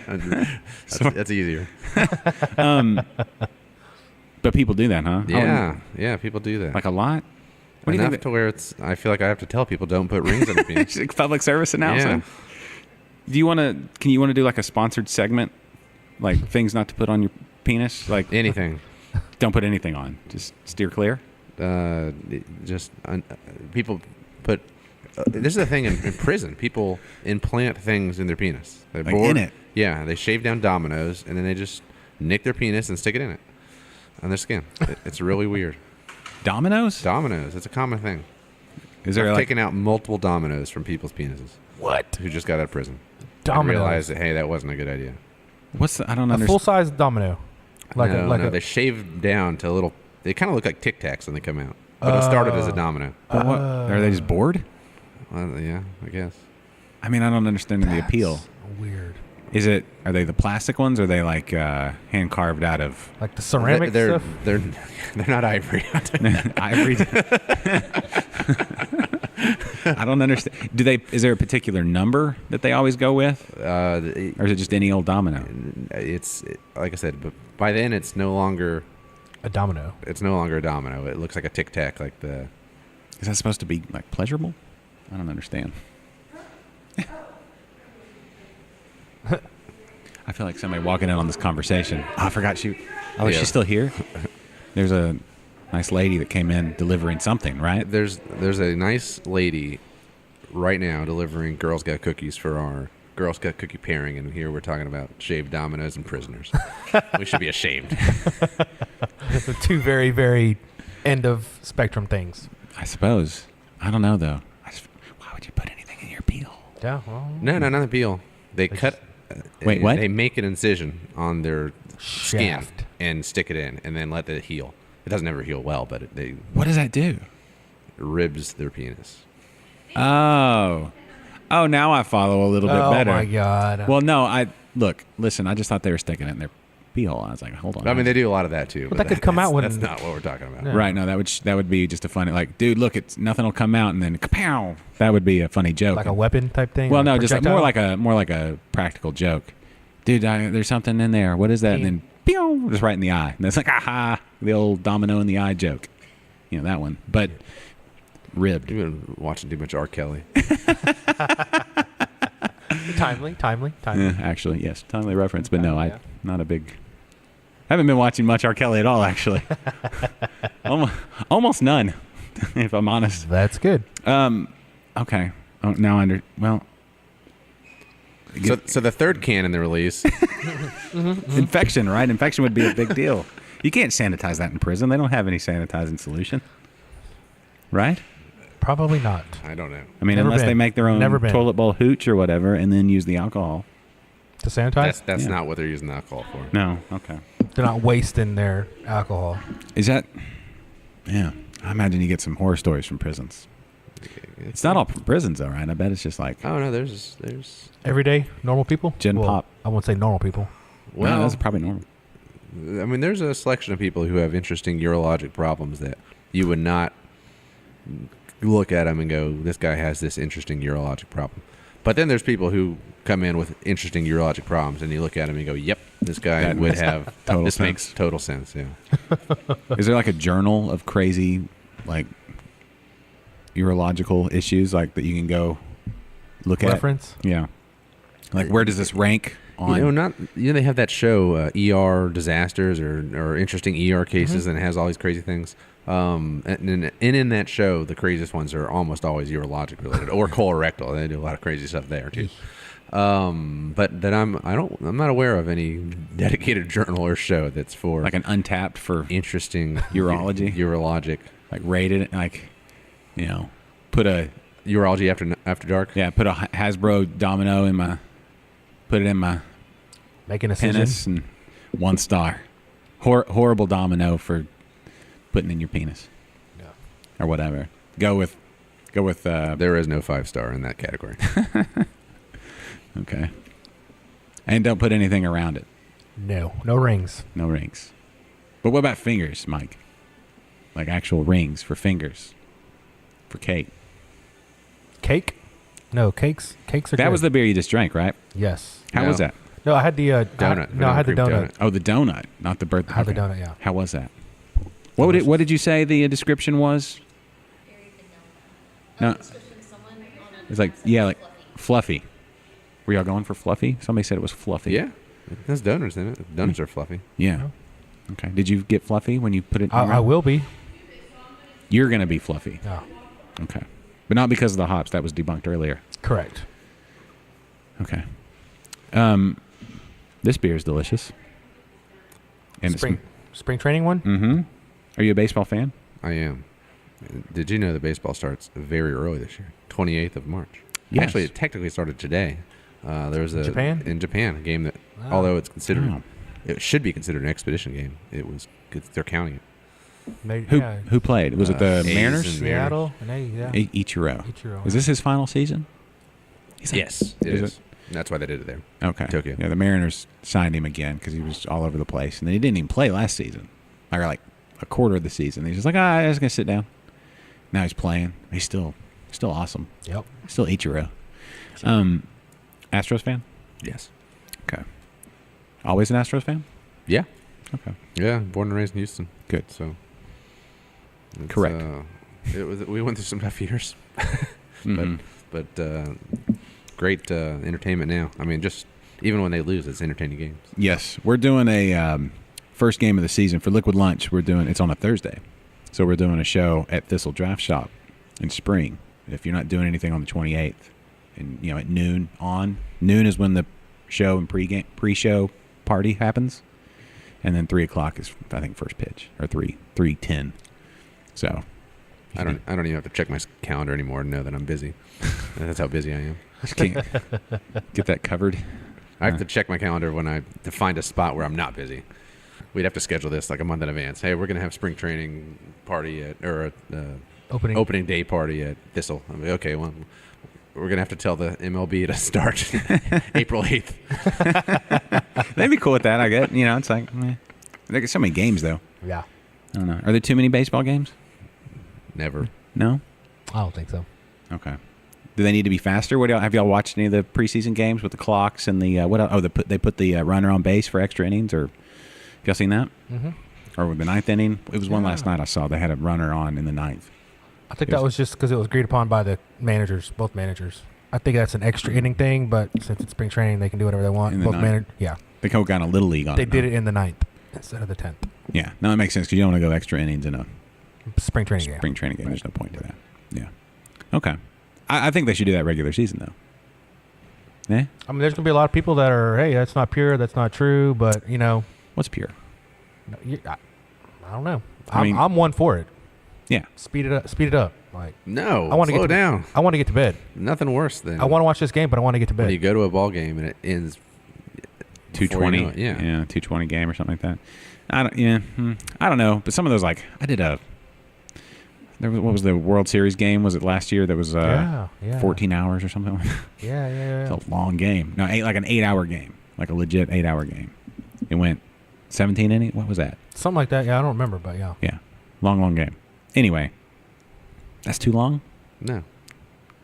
That's easier. But people do that, huh? Yeah. Yeah, people do that. Like a lot. What do you Enough think? to where I feel like I have to tell people don't put rings on your penis. Public service announcement. Yeah. Do you want to? Can you want to do like a sponsored segment, like things not to put on your penis? Like Anything. don't put anything on. Just steer clear. People put. This is the thing in prison. People implant things in their penis. They're Like bored. in it? Yeah, they shave down dominoes and then they just nick their penis and stick it in it on their skin. It's really weird. Dominoes? Dominoes. It's a common thing. Is there I've like taken out multiple dominoes from people's penises What? who just got out of prison. Dominoes. And realized that, hey, that wasn't a good idea. what's the, I don't A understand. full size domino. They shave down to little. They kind of look like Tic Tacs when they come out. But it started as a domino. But what? Are they just bored? Well, yeah, I guess. I mean, I don't understand the appeal. Weird. Are they the plastic ones? Or are they like hand carved out of Like the ceramic they're, stuff? They're not ivory. ivory? I don't understand. Is there a particular number that they always go with? Or is it just any old domino? It's like I said, but by then it's no longer A domino. a domino. It looks like a Tic Tac, like the. Is that supposed to be like pleasurable? I don't understand. I feel like somebody walking in on this conversation. Oh, I forgot she. Oh, is Yeah. she still here? There's a nice lady that came in delivering something, right? There's a nice lady right now delivering Girl Scout cookies for our Girl Scout cookie pairing, and here we're talking about shaved dominoes and prisoners. We should be ashamed. The two very, very end of spectrum things. I suppose. I don't know though. Why would you put anything in your peel? Yeah. Well, No, not the peel. They cut. Wait, what? They make an incision on their skin Shaft. and stick it in, and then let it heal. It doesn't ever heal well, but they What does that do? ribs their penis. Oh, now I follow a little bit better. Oh my god. Well, no, listen. I just thought they were sticking it in their peel. I was like, hold on. I mean, they do a lot of that too. But that could come out when- that's not what we're talking about. Yeah. Right? No, that would be just a funny like, dude, look, nothing will come out, and then kapow. That would be a funny joke. like a weapon type thing. Well, like no, just projectile? more like a practical joke. Dude, there's something in there. What is that? And then pew, just right in the eye. And it's like, aha, the old domino in the eye joke. That one. But ribbed. You've been watching too much R. Kelly. timely. Yeah, actually, yes, timely reference. But no, Yeah. not a big. I haven't been watching much R. Kelly at all, actually. Almost none, if I'm honest. That's good. Okay. Oh, now well. So the third can in the release. Infection, right? Infection would be a big deal. You can't sanitize that in prison. They don't have any sanitizing solution, right? Probably not. I don't know. I mean, Never unless been. they make their own Never been. toilet bowl hooch or whatever, and then use the alcohol. To sanitize? That's Yeah. not what they're using the alcohol for. No. Okay. They're not wasting their alcohol. Is that? Yeah. I imagine you get some horror stories from prisons. It's not all from prisons, though, right? I bet it's just like. Oh no, there's. Everyday, normal people? Gen pop. I won't say normal people. Well, that's probably normal. I mean, there's a selection of people who have interesting urologic problems that you would not look at them and go, "This guy has this interesting urologic problem." But then there's people who come in with interesting urologic problems, and you look at him and you go, "Yep, this guy would have total this sense. makes total sense." Yeah. Is there like a journal of crazy, like urological issues, like that you can go look Reference? at? Yeah. Like where does this rank on? They have that show ER disasters or interesting ER cases, and it has all these crazy things. And in that show, the craziest ones are almost always urologic related or colorectal. They do a lot of crazy stuff there too. But that I'm not aware of any dedicated journal or show that's for Like an Untapped for interesting urology, urologic, like rated, like put a urology after dark. Yeah, put a Hasbro domino in my, put it in my Making a penis, decision. and 1 star. Horrible domino for putting in your penis. Yeah. Or whatever. Go with. There is no 5-star in that category. Okay. And don't put anything around it. No rings. No rings. But what about fingers, Mike? Like actual rings for fingers, for cake. Cake? No, cakes are That good. was the beer you just drank, right? Yes. How No. was that? No, I had the Donut. I had the Vanilla donut. cream Oh, the donut, not the birthday. I had the donut, yeah. How was that? What did you say the description was? No. It's like like fluffy. Were y'all going for fluffy? Somebody said it was fluffy. Yeah, there's donuts in it. Donuts are fluffy. Yeah. Okay. Did you get fluffy when you put it in your I mouth? will be. You're going to be fluffy. Yeah. Okay. But not because of the hops. That was debunked earlier. Correct. Okay. This beer is delicious. And Spring training one? Mm-hmm. Are you a baseball fan? I am. Did you know that baseball starts very early this year? 28th of March. Yes. Actually, it technically started today. There was Japan? in Japan a game that, although it's considered, Wow. it should be considered an expedition game. They're counting it. Who played? Was it the A's Mariners? and Seattle? And yeah. Ichiro. Ichiro, Is this his final season? Yes, it Is is. That's why they did it there. Okay. Tokyo. Yeah, the Mariners signed him again because he was all over the place, and then he didn't even play last season, or like a quarter of the season. He's just like, I was gonna sit down. Now he's playing. He's still awesome. Yep. Still Ichiro. Astros fan? Yes. Okay. Always an Astros fan? Yeah. Okay. Yeah. Born and raised in Houston. Good. So. Correct. We went through some tough years, Mhm. but great entertainment now. I mean, just even when they lose, it's entertaining games. Yes, we're doing a first game of the season for Liquid Lunch. It's on a Thursday, so we're doing a show at Thistle Draft Shop in Spring. If you're not doing anything on the 28th, and at noon is when the show and pre-show party happens, and then 3:00 is I think first pitch, or 3:10. So I don't even have to check my calendar anymore to know that I'm busy. That's how busy I am. can't get that covered. I have to check my calendar to find a spot where I'm not busy. We'd have to schedule this like a month in advance. Hey, we're gonna have spring training party or opening day party at Thistle. I'm like, okay, well, we're gonna have to tell the MLB to start April 8th. They'd be cool with that. I get. It's like there's so many games though. Yeah. I don't know. Are there too many baseball games? Never. No. I don't think so. Okay. Do they need to be faster? Have y'all watched any of the preseason games with the clocks and the what else? Oh, they put the runner on base for extra innings, or y'all seen that? Mm-hmm. Or with the 9th inning? It was one last night I saw. They had a runner on in the 9th. I think that was just because it was agreed upon by the managers, both managers. I think that's an extra inning thing, but since it's spring training, they can do whatever they want. In the Both ninth? managers, yeah. They kind of got a little league on They it. did it in the 9th instead of the 10th. Yeah. No, that makes sense because you don't want to go extra innings in a Spring training game. spring training game. There's no point to that. Yeah. Okay. I think they should do that regular season though. Yeah. I mean, there's gonna be a lot of people that are, hey, that's not pure, that's not true, but What's pure? I don't know. I mean- I'm one for it. Yeah. Speed it up. Like No. I want to slow get down. I want to get to bed. Nothing worse than I want to watch this game, but I want to get to when you bed. go to a ball game and it ends 220. before you know it. Yeah. 220 game or something like that. I don't know. But some of those, like what was the World Series game? Was it last year? That was yeah. 14 hours or something. Yeah. It's a long game. No, like an 8-hour game, like a legit 8-hour game. It went 17 innings. What was that? Something like that. Yeah, I don't remember, but yeah. Yeah, long game. Anyway, that's too long. No.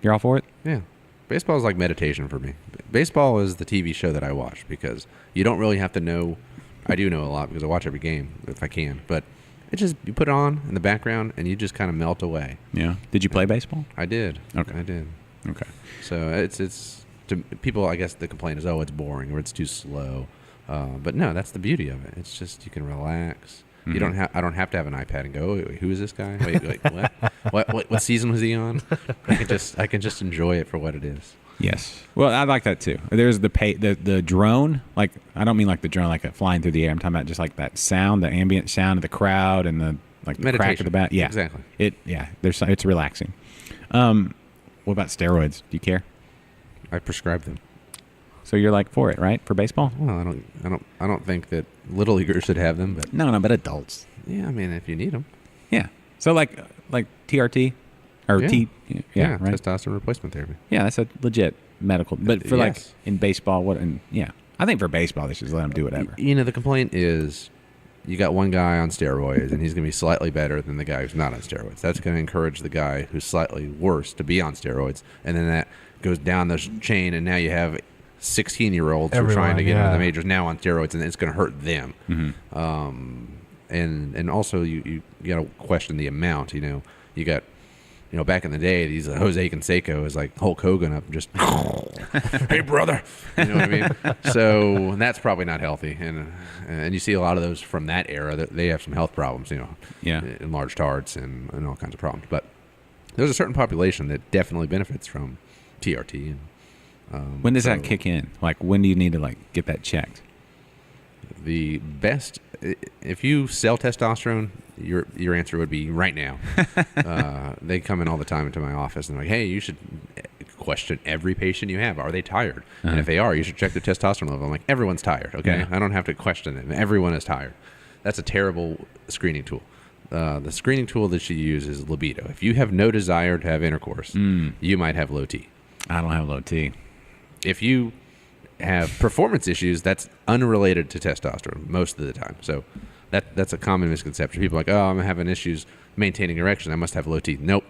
You're all for it? Yeah. Baseball is like meditation for me. Baseball is the TV show that I watch because you don't really have to know. I do know a lot because I watch every game if I can, but it just you put it on in the background and you just kind of melt away. Yeah. Did you play baseball? I did. Okay. I did. Okay. So it's to people. I guess the complaint is, oh, it's boring or it's too slow. But no, that's the beauty of it. It's just you can relax. You don't have. I don't have to have an iPad and go, wait, who is this guy? Wait, what season was he on? I can just enjoy it for what it is. Yes. Well, I like that too. There's the drone. Like, I don't mean like the drone like flying through the air. I'm talking about just like that sound, the ambient sound of the crowd and the like the crack of the bat. Yeah, exactly. It's relaxing. What about steroids? Do you care? I prescribe them. So you're like for it, right? For baseball? Well, I don't think that little leaguers should have them, but No, but adults. yeah, I mean, if you need them, Yeah. So like TRT or Yeah. right? testosterone replacement therapy. Yeah, that's a legit medical. But for like Yes. in baseball, I think for baseball they should just let them do whatever. You know, the complaint is you got one guy on steroids, and he's going to be slightly better than the guy who's not on steroids. That's going to encourage the guy who's slightly worse to be on steroids, and then that goes down the chain, and now you have 16-year-olds who are trying to get into the majors now on steroids, and it's going to hurt them. And also you got to question the amount. You know, you got. You know, back in the day, these Jose Canseco is like Hulk Hogan up, just, hey, brother. You know what I mean? So that's probably not healthy. And you see a lot of those from that era that they have some health problems, you know, enlarged hearts and all kinds of problems. But there's a certain population that definitely benefits from TRT. And When does that kick in? Like, when do you need to like get that checked? The best, if you sell testosterone, your answer would be right now. They come in all the time into my office and they're like, hey, you should question every patient you have. Are they tired? And if they are, you should check their testosterone level. I'm like, everyone's tired, okay? Yeah. I don't have to question them. Everyone is tired. That's a terrible screening tool. The screening tool that you use is libido. If you have no desire to have intercourse, you might have low T. I don't have low T. If you have performance issues, that's unrelated to testosterone most of the time. So that's a common misconception. People are like, oh, I'm having issues maintaining erection, I must have low T. Nope.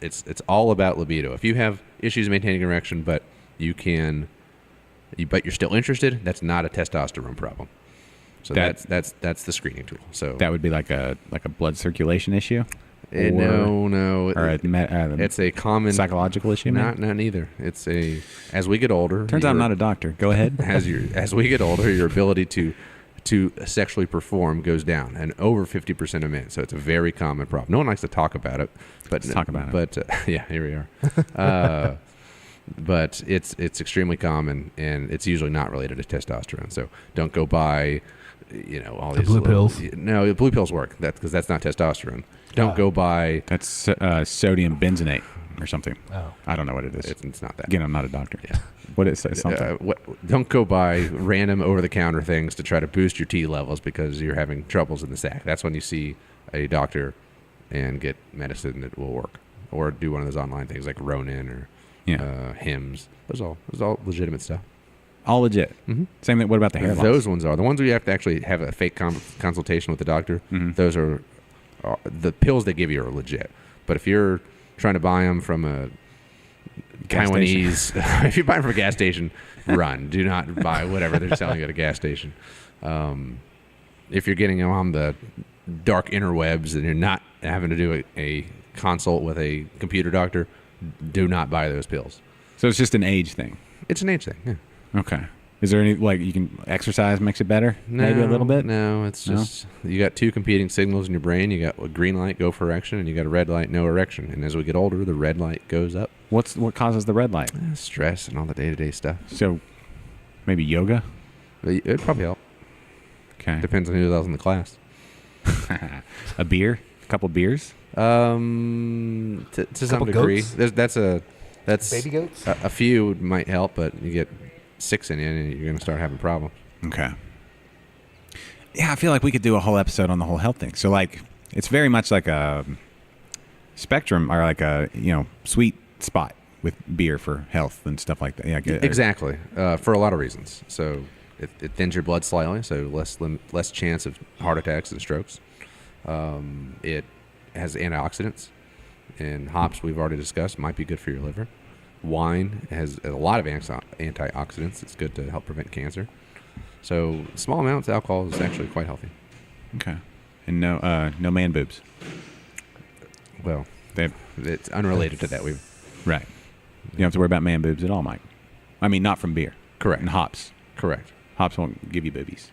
It's all about libido. If you have issues maintaining erection, but but you're still interested, that's not a testosterone problem. So that's the screening tool. So that would be like a blood circulation issue. No. Or It's a common psychological issue. Not neither. It's as we get older. Turns out I'm not a doctor. Go ahead. As we get older, your ability to sexually perform goes down, and over 50% of men. So it's a very common problem. No one likes to talk about it, but Let's talk about it. But yeah, here we are. But it's extremely common, and it's usually not related to testosterone. So don't go buy, all these blue pills. No, the blue pills work. Because that's not testosterone. Don't go buy. That's sodium benzenate or something. Oh. I don't know what it is. It's not that. Again, I'm not a doctor. Yeah. What it says something. Don't go buy random over-the-counter things to try to boost your T levels because you're having troubles in the sac. That's when you see a doctor and get medicine that will work, or do one of those online things like Ronin or Hims. Those all legitimate stuff. All legit. Mm-hmm. Same thing. What about the hair loss? Those ones are the ones where you have to actually have a fake consultation with the doctor. Mm-hmm. Those are the pills they give you are legit. But if you're trying to buy them from a Taiwanese, if you buy them from a gas station, run. Do not buy whatever they're selling at a gas station. If you're getting them on the dark interwebs and you're not having to do a consult with a computer doctor, do not buy those pills. So it's just an age thing. It's an age thing. Yeah. Okay. Is there any you can exercise makes it better? Maybe a little bit. No, it's just you got two competing signals in your brain. You got a green light, go for erection, and you got a red light, no erection. And as we get older, the red light goes up. What causes the red light? Stress and all the day-to-day stuff. So maybe yoga. It'd probably help. Okay. Depends on who else in the class. A beer, a couple beers. To some degree, that's baby goats. A few might help, but you get 6 in you, and you're going to start having problems. Okay. Yeah, I feel like we could do a whole episode on the whole health thing. So it's very much like a spectrum, or like a sweet spot with beer for health and stuff like that. Yeah, exactly. For a lot of reasons. So it thins your blood slightly, so less chance of heart attacks and strokes. It has antioxidants, and hops we've already discussed might be good for your liver. wine has a lot of antioxidants. It's good to help prevent cancer. So small amounts of alcohol is actually quite healthy. Okay. And no man boobs. Well, it's unrelated to that. Right. You don't have to worry about man boobs at all, Mike. I mean, not from beer. Correct. And hops. Correct. Hops won't give you boobies.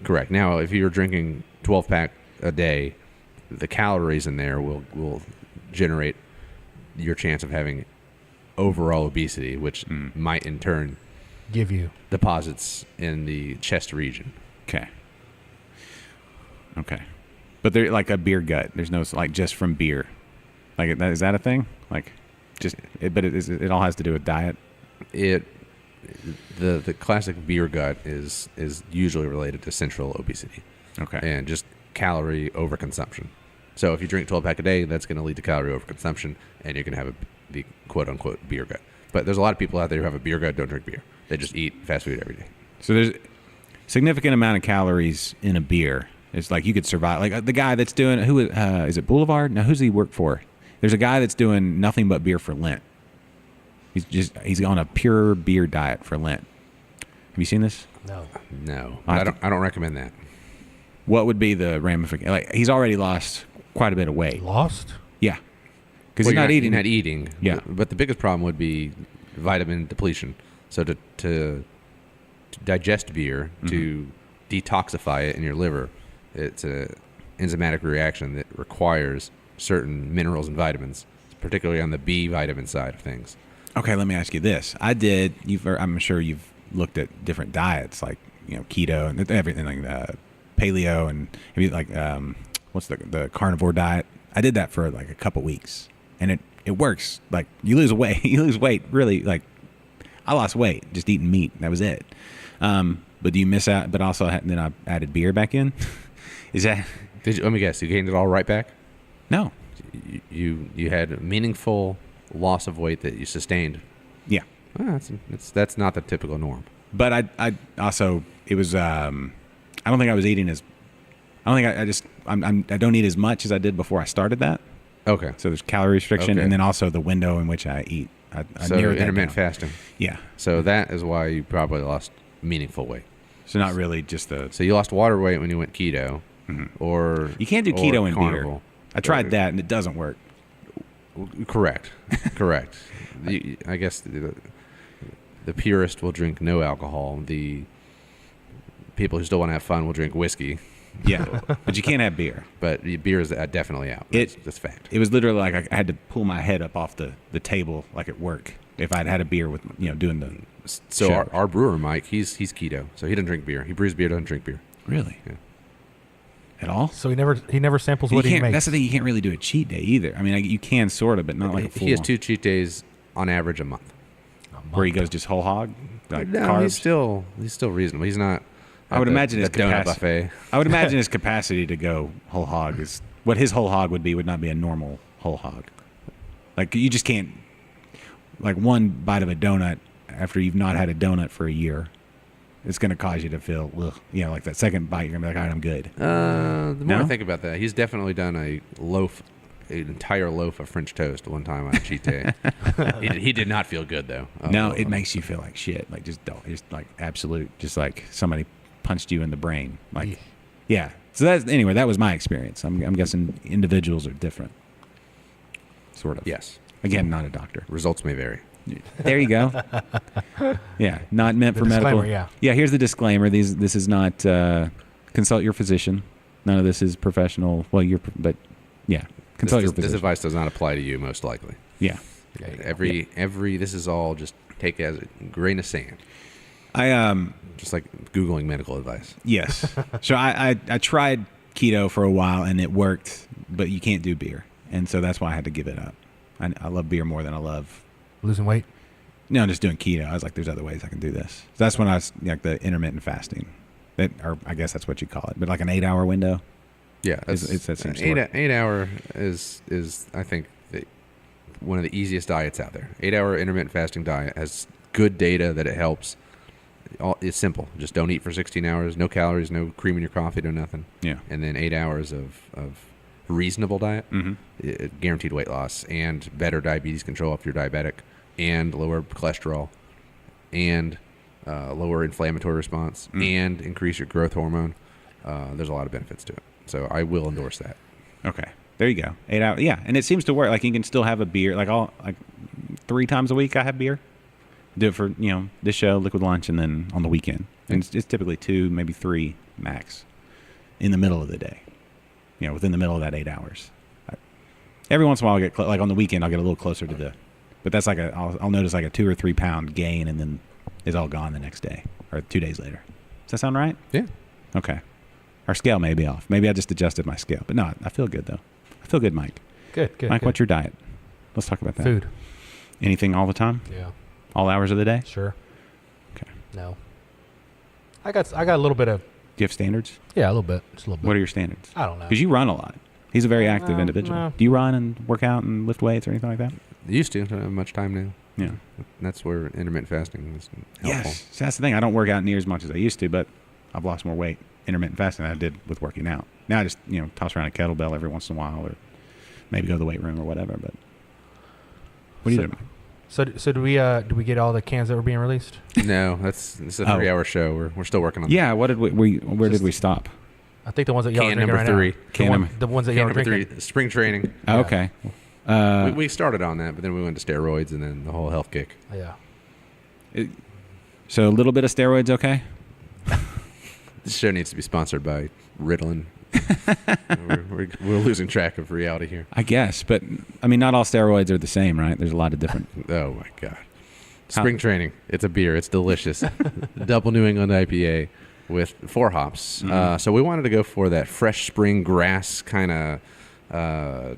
Correct. Now, if you're drinking 12-pack a day, the calories in there will generate your chance of having overall obesity, which might in turn Give you deposits in the chest region. Okay. But they're like a beer gut. There's no like just from beer. Like is that a thing? Like just it all has to do with diet. The classic beer gut is usually related to central obesity. Okay. And just calorie overconsumption. So if you drink 12-pack a day, that's going to lead to calorie overconsumption, and you're going to have the quote-unquote beer gut. But there's a lot of people out there who have a beer gut, don't drink beer. They just eat fast food every day. So there's significant amount of calories in a beer. It's like you could survive. Like the guy that's doing is it Boulevard? Now who's he work for? There's a guy that's doing nothing but beer for Lent. He's on a pure beer diet for Lent. Have you seen this? No. I don't recommend that. What would be the ramification? Like he's already lost quite a bit of weight. lost. Yeah, because he's not eating. You're not eating. Yeah. But the biggest problem would be vitamin depletion. So to digest beer, to detoxify it in your liver, it's a enzymatic reaction that requires certain minerals and vitamins, particularly on the B vitamin side of things. Okay, let me ask you this. I'm sure you've looked at different diets, like keto and everything, like paleo, and maybe like what's the carnivore diet. I did that for like a couple weeks, and it works. Like you lose weight really. Like I lost weight just eating meat. That was it. But do you miss out? But also then I added beer back in. Is that? Let me guess. You gained it all right back? No. You had a meaningful loss of weight that you sustained. Yeah. That's not the typical norm. But I also it was I don't think I was eating as I don't think I don't eat as much as I did before I started that. Okay. So there's calorie restriction, Okay. and then also the window in which I eat. I So narrowed that intermittent down. fasting. Yeah. So that is why you probably lost meaningful weight. So not really just the. So you lost water weight when you went keto, or You can't do or keto in carnivore. beer. I tried that and it doesn't work. Correct. I guess the purist will drink no alcohol. The people who still want to have fun will drink whiskey. Yeah, but you can't have beer. But the beer is definitely out. That's fact. It was literally like I had to pull my head up off the table like at work if I'd had a beer with doing the. So shows. our brewer Mike, he's keto, so he doesn't drink beer. He brews beer, doesn't drink beer. Really? Yeah. At all? So he never samples You what he can't- makes. That's the thing. You can't really do a cheat day either. I mean, you can sort of, but not like a full. He has 2 cheat days on average a month. where he goes just whole hog, like No, carbs. he's still reasonable. He's not. I would imagine his the donut capacity. buffet. I would imagine his capacity to go whole hog is what his whole hog would not be a normal whole hog. Like you just can't, like one bite of a donut after you've not had a donut for a year, it's going to cause you to feel, ugh, like that second bite, you're going to be like, all right, I'm good. The more No? I think about that, he's definitely done an entire loaf of French toast one time on a cheat day. he did not feel good though. No, it makes you feel like shit. Like just like absolute, just like somebody punched you in the brain. Like, yeah. So that was my experience. I'm guessing individuals are different. Sort of. Yes. Again, not a doctor. Results may vary. There you go. Yeah, not meant for medical. disclaimer, Yeah, here's the disclaimer. This is not consult your physician. None of this is professional. Well, but yeah, consult your This physician. advice does not apply to you, most likely. Yeah. Every this is all just take as a grain of sand. I Just like Googling medical advice. yes. So I tried keto for a while and it worked, but you can't do beer, and so that's why I had to give it up. I love beer more than I love. Losing weight. No, I'm just doing keto. I was like, there's other ways I can do this. So that's when I was like the intermittent fasting. Or I guess that's what you call it, but like an 8-hour window. Yeah, That seems to work. 8 hour is I think one of the easiest diets out there. 8 hour intermittent fasting diet has good data that it helps. It's simple. Just don't eat for 16 hours. No calories. No cream in your coffee. No nothing. Yeah. And then 8 hours of reasonable diet. Mm-hmm. Guaranteed weight loss and better diabetes control if you're diabetic. and lower cholesterol and lower inflammatory response and increase your growth hormone. There's a lot of benefits to it. So I will endorse that. Okay. There you go. 8 hours. Yeah. And it seems to work. Like you can still have a beer. Like 3 times a week I have beer. Do it for, this show, liquid lunch, and then on the weekend. And it's typically 2, maybe 3 max in the middle of the day. Within the middle of that 8 hours. Every once in a while I'll get, like on the weekend, I'll get a little closer to but that's like I'll notice like a 2 or 3 pound gain, and then it's all gone the next day or 2 days later. Does that sound right? Yeah. Okay. Our scale may be off. Maybe I just adjusted my scale. But no, I feel good, though. I feel good, Mike. Good. Mike, good. What's your diet? Let's talk about that. Food. Anything all the time? Yeah. All hours of the day? Sure. Okay. No. I got a little bit of. Do you have standards? Yeah, a little bit. Just a little bit. What are your standards? I don't know. Because you run a lot. He's a very active individual. No. Do you run and work out and lift weights or anything like that? Used to. Don't have much time now. Yeah. That's where intermittent fasting is helpful. Yes. So that's the thing. I don't work out near as much as I used to, but I've lost more weight intermittent fasting than I did with working out. Now I just, toss around a kettlebell every once in a while, or maybe go to the weight room or whatever. But what do you do? So do we get all the cans that were being released? No, it's a 3-hour show. We're still working on Yeah. What did where did we stop? I think the ones that y'all are can drinking number right 3. now. The ones that y'all are Can number drinking. 3, spring training. Oh, okay. We started on that, but then we went to steroids and then the whole health kick. Yeah. So a little bit of steroids, okay? This show needs to be sponsored by Ritalin. we're losing track of reality here. I guess, but I mean, not all steroids are the same, right? There's a lot of different. Oh my God. Spring training. It's a beer. It's delicious. Double New England IPA with 4 hops. So we wanted to go for that fresh spring grass kind of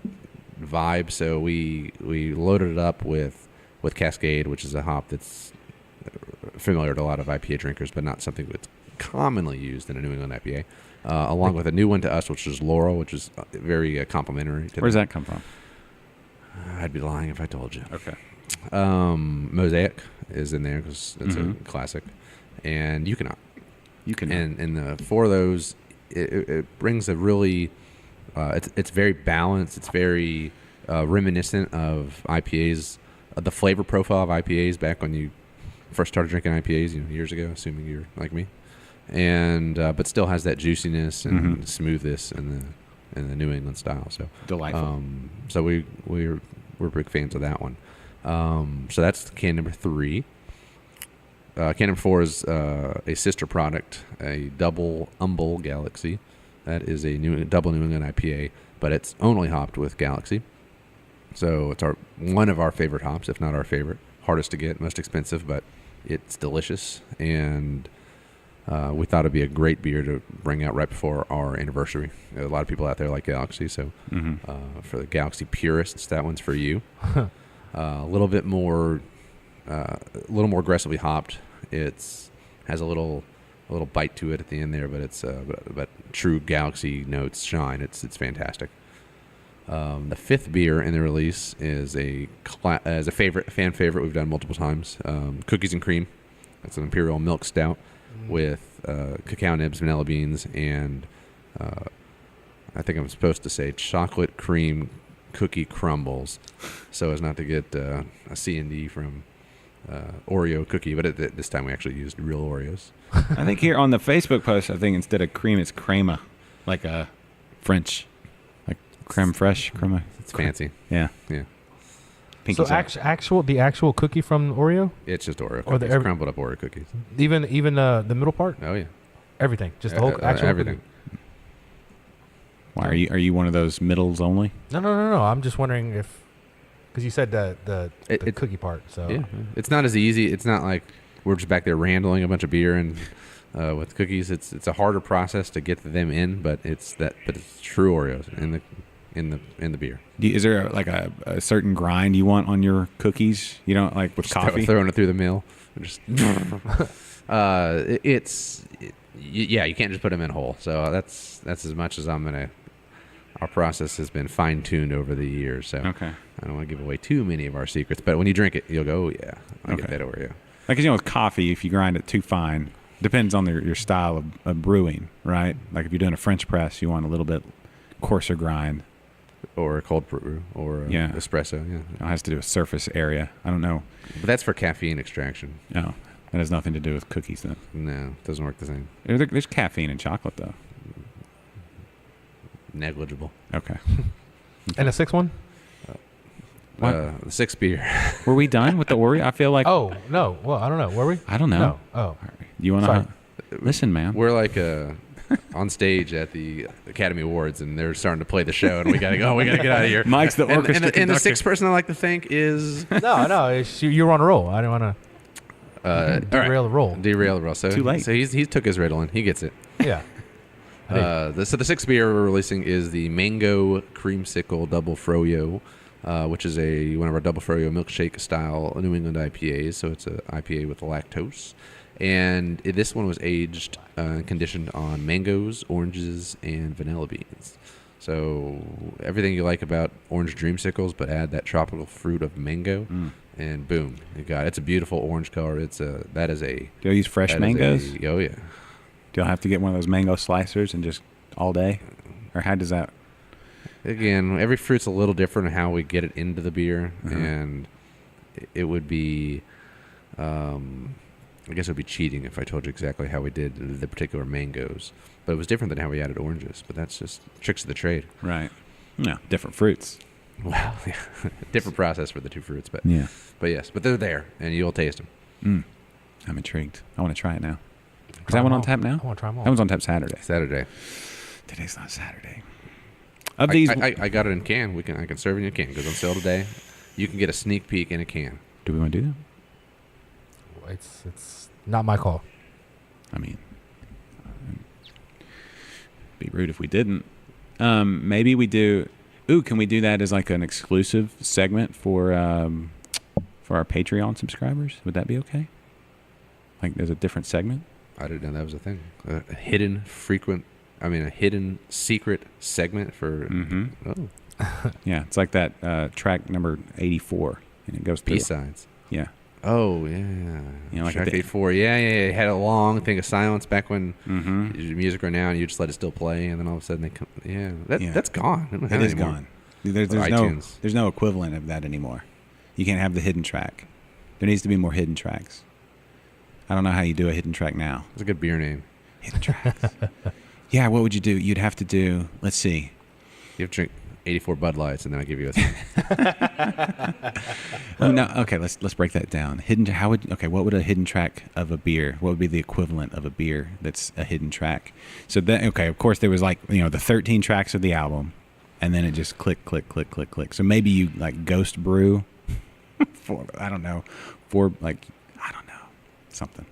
vibe. So we loaded it up with Cascade, which is a hop that's familiar to a lot of IPA drinkers, but not something that's commonly used in a New England IPA. Along with a new one to us, which is Laurel, which is very complimentary. Where's that come from? I'd be lying if I told you. Okay. Mosaic is in there because it's a classic, and you can. And the 4 of those, it brings a really, it's very balanced. It's very reminiscent of IPAs, the flavor profile of IPAs back when you first started drinking IPAs, years ago, assuming you're like me, and but still has that juiciness and smoothness in the New England style. So delightful. So we're big fans of that one. So that's can number 3. Can number 4 is a sister product, a double Humble Galaxy. That is a double New England IPA, but it's only hopped with Galaxy. So it's one of our favorite hops, if not our favorite. Hardest to get, most expensive, but it's delicious. And we thought it'd be a great beer to bring out right before our anniversary. A lot of people out there like Galaxy, so for the Galaxy purists, that one's for you. A little bit more, a little more aggressively hopped. It's has a little bite to it at the end there, but it's but true Galaxy notes shine. It's fantastic. The 5th beer in the release is a fan favorite we've done multiple times. Cookies and Cream. It's an imperial milk stout with cacao nibs, vanilla beans, and I think I'm supposed to say chocolate cream cookie crumbles, so as not to get a C&D from Oreo cookie, but this time we actually used real Oreos. I think here on the Facebook post, I think instead of cream, it's crema, like a French, like creme fraiche, crema. It's fancy. Yeah. So the actual cookie from Oreo, It's just Oreo Or cookies, crumbled up Oreo cookies. even the middle part, Oh yeah, everything, just the whole actual everything. cookie. Why are you one of those middles only? No. I'm just wondering if, because you said the cookie part. So Yeah, it's not as easy. It's not like we're just back there randling a bunch of beer and with cookies. It's a harder process to get them in, but it's true Oreos in the beer. Is there like a certain grind you want on your cookies? You don't like with coffee? Throwing it through the mill. Just you can't just put them in whole. So that's as much as I'm gonna. Our process has been fine tuned over the years. So Okay. I don't want to give away too many of our secrets. But when you drink it, you'll go, oh yeah, I get that Oreo. Like, with coffee, if you grind it too fine, depends on your style of brewing, right? Like if you're doing a French press, you want a little bit coarser grind. or a cold brew or a espresso. Yeah, It has to do with surface area. I don't know. but that's for caffeine extraction. No, that has nothing to do with cookies, though. No, it doesn't work the same. There's caffeine in chocolate, though. Negligible. Okay. And a sixth one? What? The 6th beer. Were we done with the Oreo? I feel like. Oh, no. Well, I don't know. Were we? I don't know. No. Oh. You want Sorry. to listen, man? We're like on stage at the Academy Awards, and they're starting to play the show, and we gotta go. We gotta get out of here. Mike's the orchestra and the conductor. 6th person I like to thank is No. You were on a roll. I didn't want to derail the roll. Derail the roll. So Too late. So he took his Ritalin. He gets it. Yeah. So the 6th beer we're releasing is the Mango Creamsicle Double Froyo, which is one of our Double Froyo milkshake style New England IPAs. So it's an IPA with lactose. And this one was aged and conditioned on mangoes, oranges, and vanilla beans. So everything you like about orange dreamsicles, but add that tropical fruit of mango, and boom, you got it. It's a beautiful orange color. Do you use fresh that mangoes? is oh yeah. Do you have to get one of those mango slicers and just all day? Or how does that? Again, every fruit's a little different in how we get it into the beer, and it would be, I guess it would be cheating if I told you exactly how we did the particular mangoes. But it was different than how we added oranges. But that's just tricks of the trade. Right. Yeah, different fruits. Well, yeah. Different process for the two fruits, but Yeah. but yes, but they're there, and you'll taste them. I'm intrigued. I want to try it now. Is that one on tap now? I want to try them all. That one's on tap Saturday. Saturday. Today's not Saturday. Of these, I got it in can. I can serve it in a can. It goes on sale today. You can get a sneak peek in a can. do we want to do that? It's not my call. I mean, be rude if we didn't. Maybe we do. Ooh, can we do that as like an exclusive segment for our Patreon subscribers? Would that be okay? Like, there's a different segment. I didn't know that was a thing. A hidden secret segment for. Oh, Yeah, it's like that track number 84, and it goes through. B-sides. Yeah. Oh yeah. You know, like Track at the- 84. Yeah. It had a long thing of silence back when music right now, and you just let it still play, and then all of a sudden they come. Yeah, that's gone. I don't have It is anymore. gone. There's iTunes. there's no equivalent of that anymore. You can't have the hidden track. There needs to be more hidden tracks. I don't know how you do a hidden track now. It's a good beer name. Hidden tracks. Yeah, what would you do? You'd have to do. Let's see. You have to drink 84 Bud Lights, and then I give you a thing. Oh no. Okay, let's break that down. What would a hidden track of a beer? What would be the equivalent of a beer that's a hidden track? So then, of course there was like, the 13 tracks of the album, and then it just click, click, click, click, click. So maybe you like ghost brew something,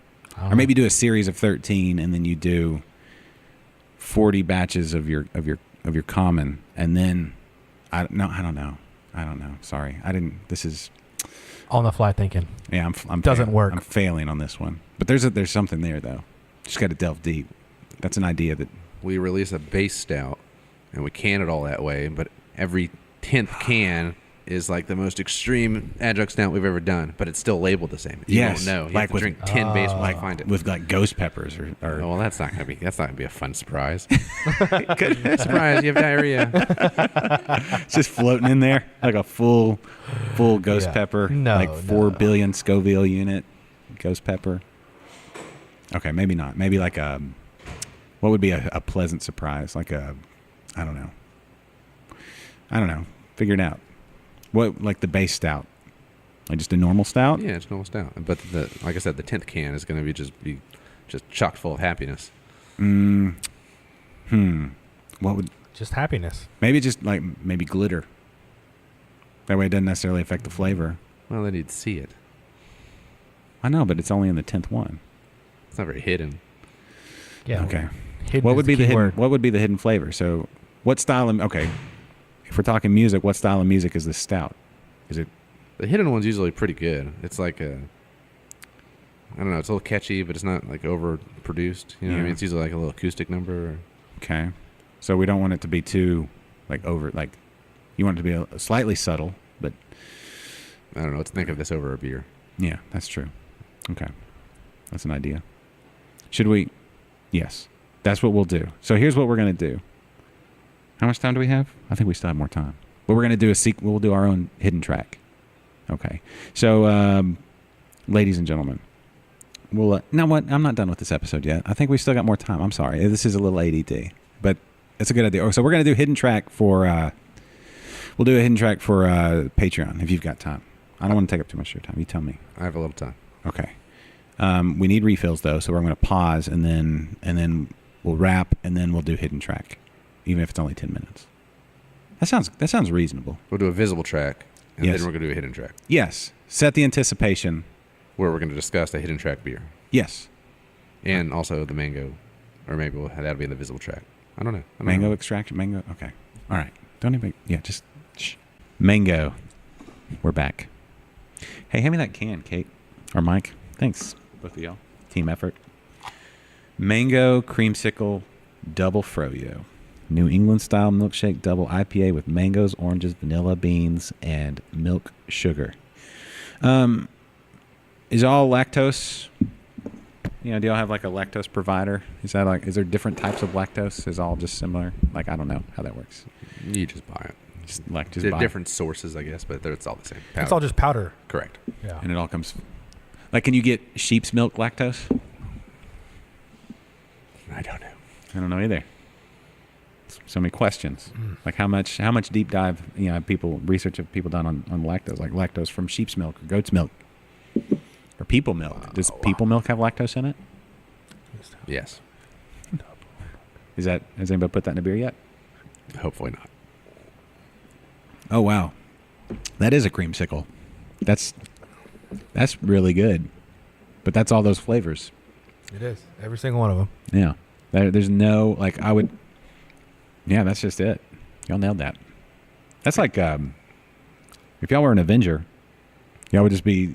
or maybe do a series of 13, and then you do 40 batches of your common, and then I don't know. Sorry, I didn't. This is On the fly thinking. Yeah, I'm Doesn't work. I'm failing on this one, but there's something there though. Just got to delve deep. That's an idea that We release a base stout, and we can it all that way, but every 10th can is like the most extreme adjunct stout we've ever done, but it's still labeled the same. You Yes, don't know. You like have to with- drink 10 base when you find it. with like ghost peppers or Oh, well, that's not gonna be a fun surprise. Surprise! You have diarrhea. it's just floating in there like a full ghost Yeah. pepper, No, like 4 no. billion Scoville unit ghost pepper. Okay, maybe not. Maybe like what would be a pleasant surprise? Like I don't know. Figure it out. What, like the base stout? Like just a normal stout? Yeah, it's normal stout. But like I said, the 10th can is gonna be just chock full of happiness. What would Just happiness. maybe glitter? That way it doesn't necessarily affect the flavor. Well, then you'd see it. I know, but it's only in the 10th one. It's not very hidden. Yeah. Okay. Hidden What is would be the key hidden? word. What would be the hidden flavor? So, what style of if we're talking music, what style of music is this stout? Is it The hidden one's usually pretty good. It's like I don't know. It's a little catchy, but it's not like overproduced. You know what I Yeah. mean? It's usually like a little acoustic number. okay? So we don't want it to be too you want it to be a slightly subtle, but I don't know. Let's think of this over a beer. yeah, that's true. Okay, that's an idea. Should we? Yes, that's what we'll do. So here's what we're gonna do. How much time do we have? I think we still have more time. But we're going to do we'll do our own hidden track. Okay. So, ladies and gentlemen, we'll, now what? I'm not done with this episode yet. I think we still got more time. I'm sorry. This is a little ADD, but it's a good idea. So we're going to do hidden track for, we'll do a hidden track for Patreon if you've got time. I don't want to take up too much of your time. You tell me. I have a little time. Okay. We need refills though, so we're going to pause and then we'll wrap and then we'll do hidden track, even if it's only 10 minutes. That sounds reasonable. We'll do a visible track, and Yes. then we're going to do a hidden track, Yes. Set the anticipation. where we're going to discuss the hidden track beer, Yes. and also the mango, or maybe that'll be in the visible track. I don't know. Mango extraction. Mango. Okay. All right. Don't even. Yeah. Just. Shh. Mango. We're back. Hey, hand me that can, Kate or Mike. Thanks, both of y'all. Team effort. Mango creamsicle double froyo. New England style milkshake double IPA with mangoes, oranges, vanilla beans, and milk sugar. Is all lactose? You know, do y'all have like a lactose provider? Is there different types of lactose? Is all just similar? Like, I don't know how that works. You just buy it. Just They're buy it. different sources, I guess, but it's all the same. It's all just powder. correct. Yeah. And it all comes. Like, can you get sheep's milk lactose? I don't know. I don't know either. So many questions. Like how much deep dive, research have people done on lactose, like lactose from sheep's milk or goat's milk or people milk. Does people milk have lactose in it? Yes. Has anybody put that in a beer yet? Hopefully not. Oh, wow. That is a creamsicle. That's really good. But that's all those flavors. It is. Every single one of them. Yeah. There's no, like, yeah, that's just it. Y'all nailed that. That's like, if y'all were an Avenger, y'all would just be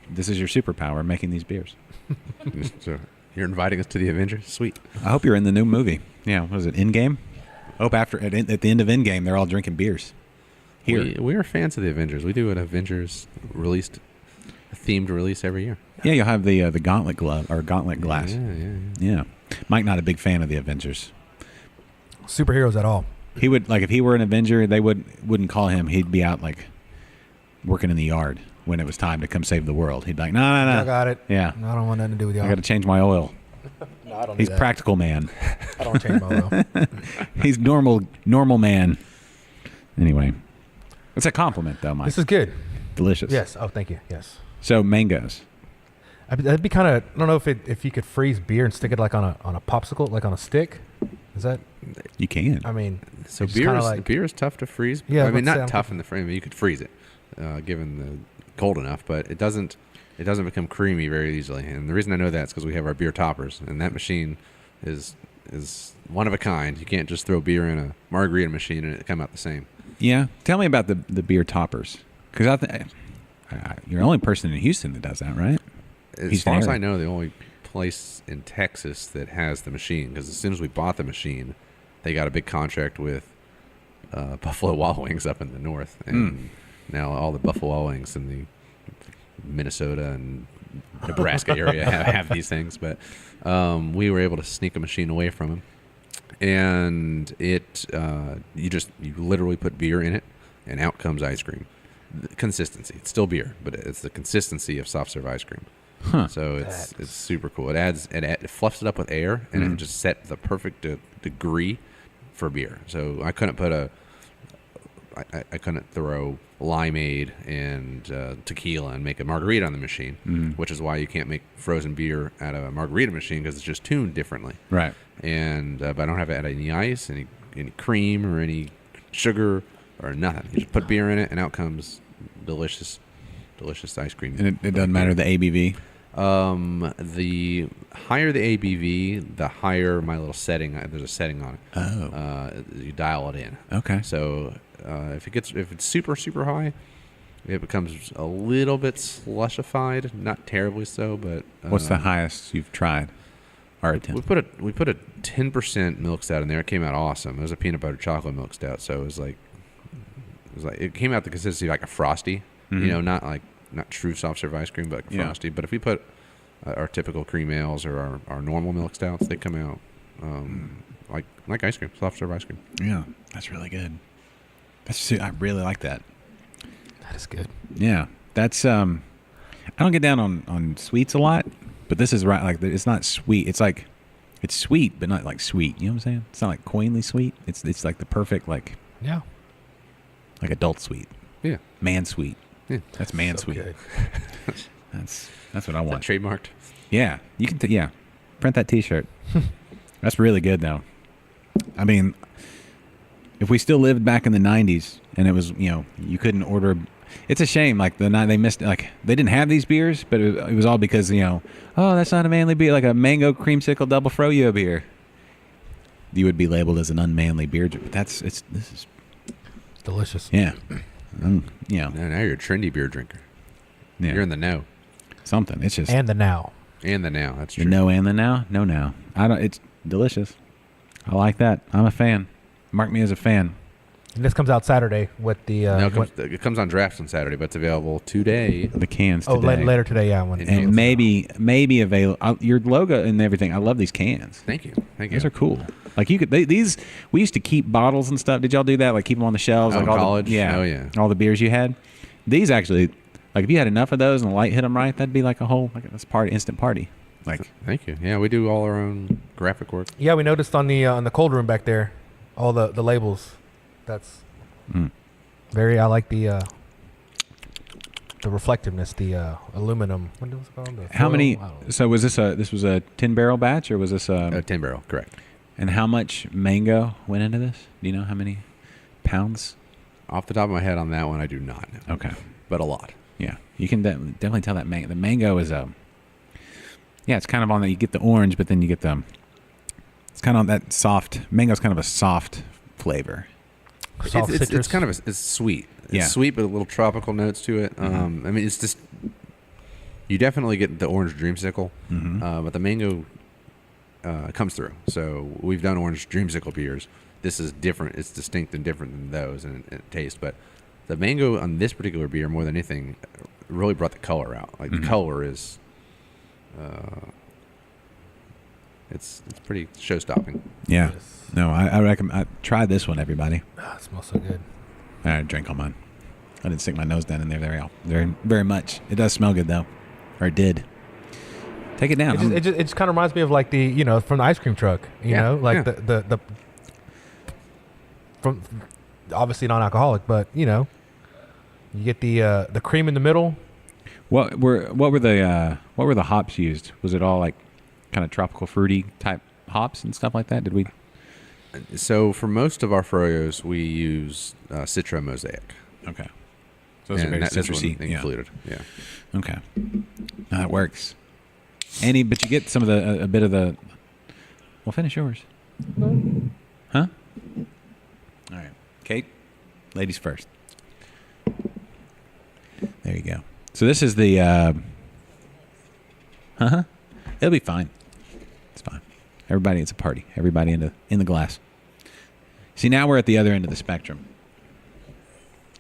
this is your superpower, making these beers. So you're inviting us to the Avengers? Sweet. I hope you're in the new movie. Yeah, what is it, Endgame? I hope at the end of Endgame, they're all drinking beers. Here. We are fans of the Avengers. We do an Avengers themed release every year. Yeah, you'll have the gauntlet glove or gauntlet glass. Yeah. Mike, not a big fan of the Avengers. Superheroes at all. He would, like, if he were an Avenger, they wouldn't call him. He'd be out, like, working in the yard when it was time to come save the world. He'd be like, no. I got it. Yeah. I don't want nothing to do with y'all. I got to change my oil. No, I don't He's do that. practical man. I don't change my oil. He's normal man. Anyway, it's a compliment, though, Mike. This is good. Delicious. Yes. Oh, thank you. Yes. So mangoes. That'd be kind of. I don't know if you could freeze beer and stick it like on a popsicle, like on a stick. Is that? You can. I mean, So it's kinda beer is tough to freeze. Yeah, I mean, let's say not tough in the frame. I mean, you could freeze it, given the cold enough, but it doesn't become creamy very easily. And the reason I know that is because we have our beer toppers, and that machine is one of a kind. You can't just throw beer in a margarita machine and it come out the same. Yeah. Tell me about the beer toppers, because you're the only person in Houston that does that, right? As far as I know, the only place in Texas that has the machine, because as soon as we bought the machine, they got a big contract with Buffalo Wild Wings up in the north, and now all the Buffalo Wild Wings in the Minnesota and Nebraska area have these things. But we were able to sneak a machine away from them, and you literally put beer in it, and out comes ice cream. The consistency, it's still beer, but it's the consistency of soft serve ice cream. Huh. So it's super cool. It fluffs it up with air, and it just set the perfect degree for beer. So I couldn't I couldn't throw limeade and tequila and make a margarita on the machine, which is why you can't make frozen beer out of a margarita machine, because it's just tuned differently. Right. And but I don't have to add any ice, any cream, or any sugar or nothing. You just put beer in it, and out comes delicious ice cream. And it doesn't matter the ABV. The higher the ABV, the higher my little setting. There's a setting on it. Oh. You dial it in. Okay. So if it's super high, it becomes a little bit slushified. Not terribly so, but What's the highest you've tried? Or we put a 10% milk stout in there. It came out awesome. It was a peanut butter chocolate milk stout, so it came out the consistency like a Frosty. Not true soft serve ice cream, but like Frosty. But if we put our typical cream ales or our normal milk stouts, they come out like ice cream, soft serve ice cream. Yeah, that's really good. I really like that. That is good. Yeah, that's I don't get down on sweets a lot, but this is right. Like it's not sweet. It's like it's sweet, but not like sweet. You know what I'm saying? It's not like coinly sweet. It's like the perfect like adult sweet. Yeah, man sweet. Yeah, that's man so sweet. Good. That's what I want. Trademarked. Yeah, you can. Print that T-shirt. That's really good, though. I mean, if we still lived back in the '90s and it was, you couldn't order. It's a shame. Like the night they missed. Like they didn't have these beers, but it was all because oh, that's not a manly beer. Like a mango creamsicle double froyo beer. You would be labeled as an unmanly beer. But this is delicious. Yeah. Now you're a trendy beer drinker. Yeah. You're in the know. Something. It's just and the now. That's true. The no and the now. No now. I don't. It's delicious. I like that. I'm a fan. Mark me as a fan. And this comes out Saturday with the. It comes on draft on Saturday, but it's available today. The cans today. Oh, later today, yeah. And maybe available. Your logo and everything. I love these cans. Thank you. These are cool. Like you could these. We used to keep bottles and stuff. Did y'all do that? Like keep them on the shelves. Oh, like in college. All the beers you had. These actually. Like if you had enough of those and the light hit them right, that'd be like a whole instant party. Like thank you. Yeah, we do all our own graphic work. Yeah, we noticed on the cold room back there, all the labels. That's very. I like the reflectiveness, the aluminum. What was it called? How many? So was this a 10-barrel batch or was this a 10-barrel? Correct. And how much mango went into this? Do you know how many pounds? Off the top of my head on that one, I do not know. Okay, but a lot. Yeah, you can definitely tell that the mango is it's kind of on that. You get the orange, but then you get it's kind of on that soft. Mango's kind of a soft flavor. It's kind of it's sweet. It's sweet, but a little tropical notes to it. I mean, it's just you definitely get the orange dreamsicle, but the mango comes through. So we've done orange dreamsicle beers. This is different. It's distinct and different than those in taste, but. The mango on this particular beer, more than anything, really brought the color out. Like the color is, it's pretty show-stopping. Yeah. Yes. No, I recommend. Try this one, everybody. It smells so good. I drank on mine. I didn't stick my nose down in there very much. It does smell good though, or it did. Take it down. It just kind of reminds me of like the from the ice cream truck. The from obviously non-alcoholic, but you get the cream in the middle. What were the hops used? Was it all like kind of tropical fruity type hops and stuff like that? Did we? So for most of our froyos, we use Citra Mosaic. Okay. So those are very citrusy included. Yeah. Okay. No, that works. But you get some of a bit of the. Well, finish yours. Huh? All right, Kate. Ladies first. There you go. So this is the. It'll be fine. It's fine. Everybody, it's a party. Everybody in the glass. See, now we're at the other end of the spectrum.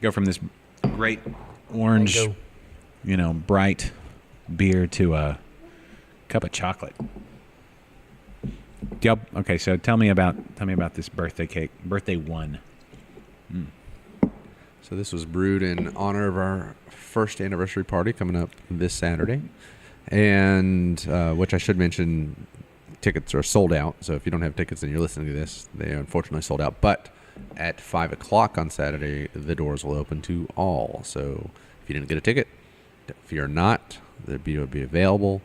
Go from this great orange, bright beer to a cup of chocolate. Okay, so tell me about this birthday cake. Birthday one. So this was brewed in honor of our first anniversary party coming up this Saturday, and which I should mention, tickets are sold out. So if you don't have tickets and you're listening to this, they are unfortunately sold out. But at 5:00 on Saturday, the doors will open to all. So if you didn't get a ticket, fear not. The beer will be available.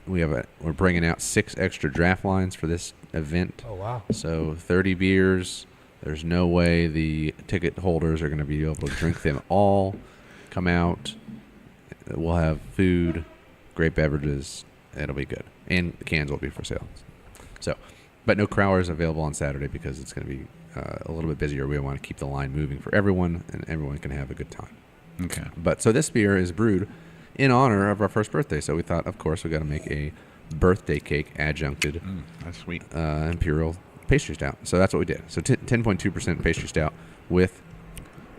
We're bringing out 6 extra draft lines for this event. Oh wow! So 30 beers. There's no way the ticket holders are going to be able to drink them all. Come out. We'll have food, great beverages. It'll be good. And the cans will be for sale. So, but no crowlers available on Saturday because it's going to be a little bit busier. We want to keep the line moving for everyone, and everyone can have a good time. Okay. But so this beer is brewed in honor of our first birthday. So we thought, of course, we got to make a birthday cake adjuncted. That's sweet. Imperial pastry stout. So that's what we did. So 10.2% pastry stout with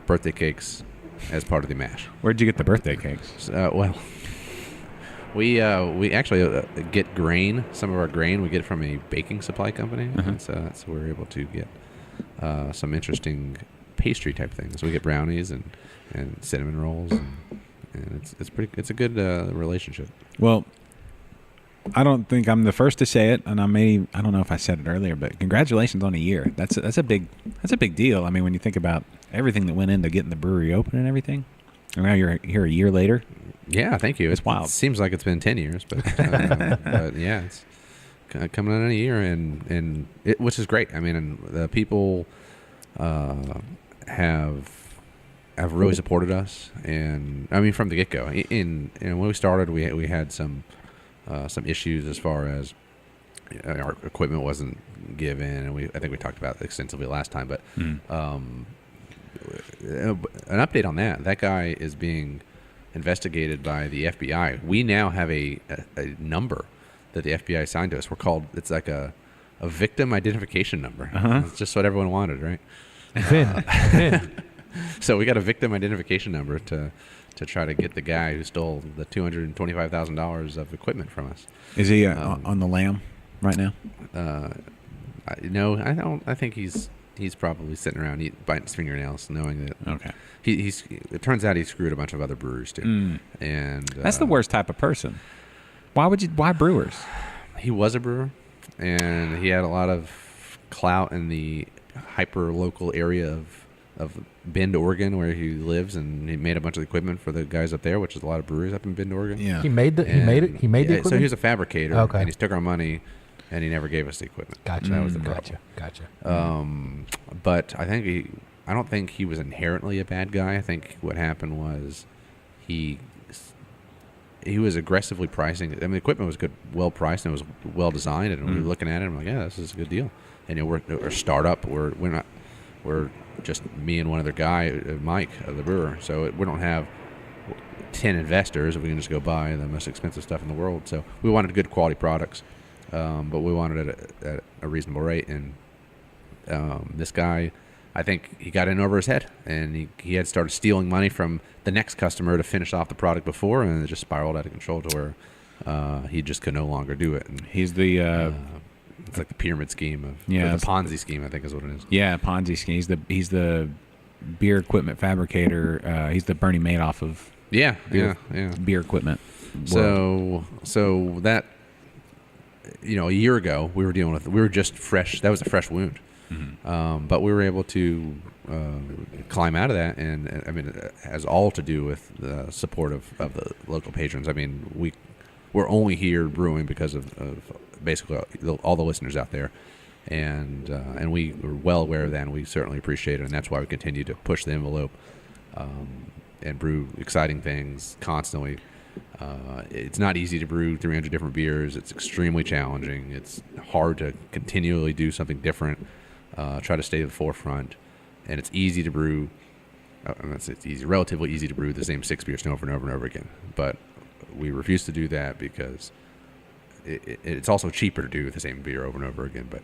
birthday cakes as part of the mash. Where'd you get the birthday cakes? Well, We actually get grain. Some of our grain we get from a baking supply company. And so we're able to get some interesting pastry type things. We get brownies and cinnamon rolls, and it's a good relationship. Well, I don't think I'm the first to say it, and I don't know if I said it earlier, but congratulations on a year. That's a big deal. I mean, when you think about everything that went into getting the brewery open and everything, and now you're here a year later. Yeah, thank you. It's wild. It seems like it's been 10 years, but yeah, it's coming on a year, and which is great. I mean, and the people have really supported us, and I mean from the get go. And when we started, we had some issues as far as our equipment wasn't given, and I think we talked about it extensively last time. But an update on that: that guy is being investigated by the FBI. We now have a number that the FBI assigned to us. It's like a victim identification number. It's just what everyone wanted, right? VIN. So we got a victim identification number to try to get the guy who stole the $225,000 of equipment from us. Is he on the lam right now? No, I don't. I think he's probably sitting around biting his fingernails, knowing that. Okay. It turns out he screwed a bunch of other brewers too, and That's the worst type of person. Why brewers? He was a brewer, and he had a lot of clout in the hyper local area of Bend, Oregon, where he lives, and he made a bunch of equipment for the guys up there, which is a lot of breweries up in Bend, Oregon. Yeah. He made the equipment. So he was a fabricator, Okay. and he took our money, and he never gave us the equipment. Gotcha. That was the problem. Gotcha. But I don't think he was inherently a bad guy. I think what happened was he was aggressively pricing. I mean, the equipment was good, well priced, and it was well designed. And we were looking at it, and I'm like, yeah, this is a good deal. And we're a startup. We're just me and one other guy, Mike, the brewer. So we don't have 10 investors. We can just go buy the most expensive stuff in the world. So we wanted good quality products, but we wanted it at a reasonable rate. And this guy, I think he got in over his head, and he had started stealing money from the next customer to finish off the product before, and it just spiraled out of control to where he just could no longer do it. And He's the it's like the pyramid scheme of Yeah, or the Ponzi scheme, I think is what it is. Ponzi scheme. He's the beer equipment fabricator. He's the Bernie Madoff of Yeah, beer, yeah. beer equipment world. So that a year ago we were just fresh. That was a fresh wound. But we were able to climb out of that, and I mean, it has all to do with the support of the local patrons. I mean, we're only here brewing because of basically all the listeners out there, and we were well aware of that, and we certainly appreciate it, and that's why we continue to push the envelope and brew exciting things constantly. It's not easy to brew 300 different beers. It's extremely challenging. It's hard to continually do something different. Try to stay at the forefront, and it's easy to brew. It's relatively easy to brew the same 6 beers over and over and over again. But we refuse to do that because it's also cheaper to do the same beer over and over again. But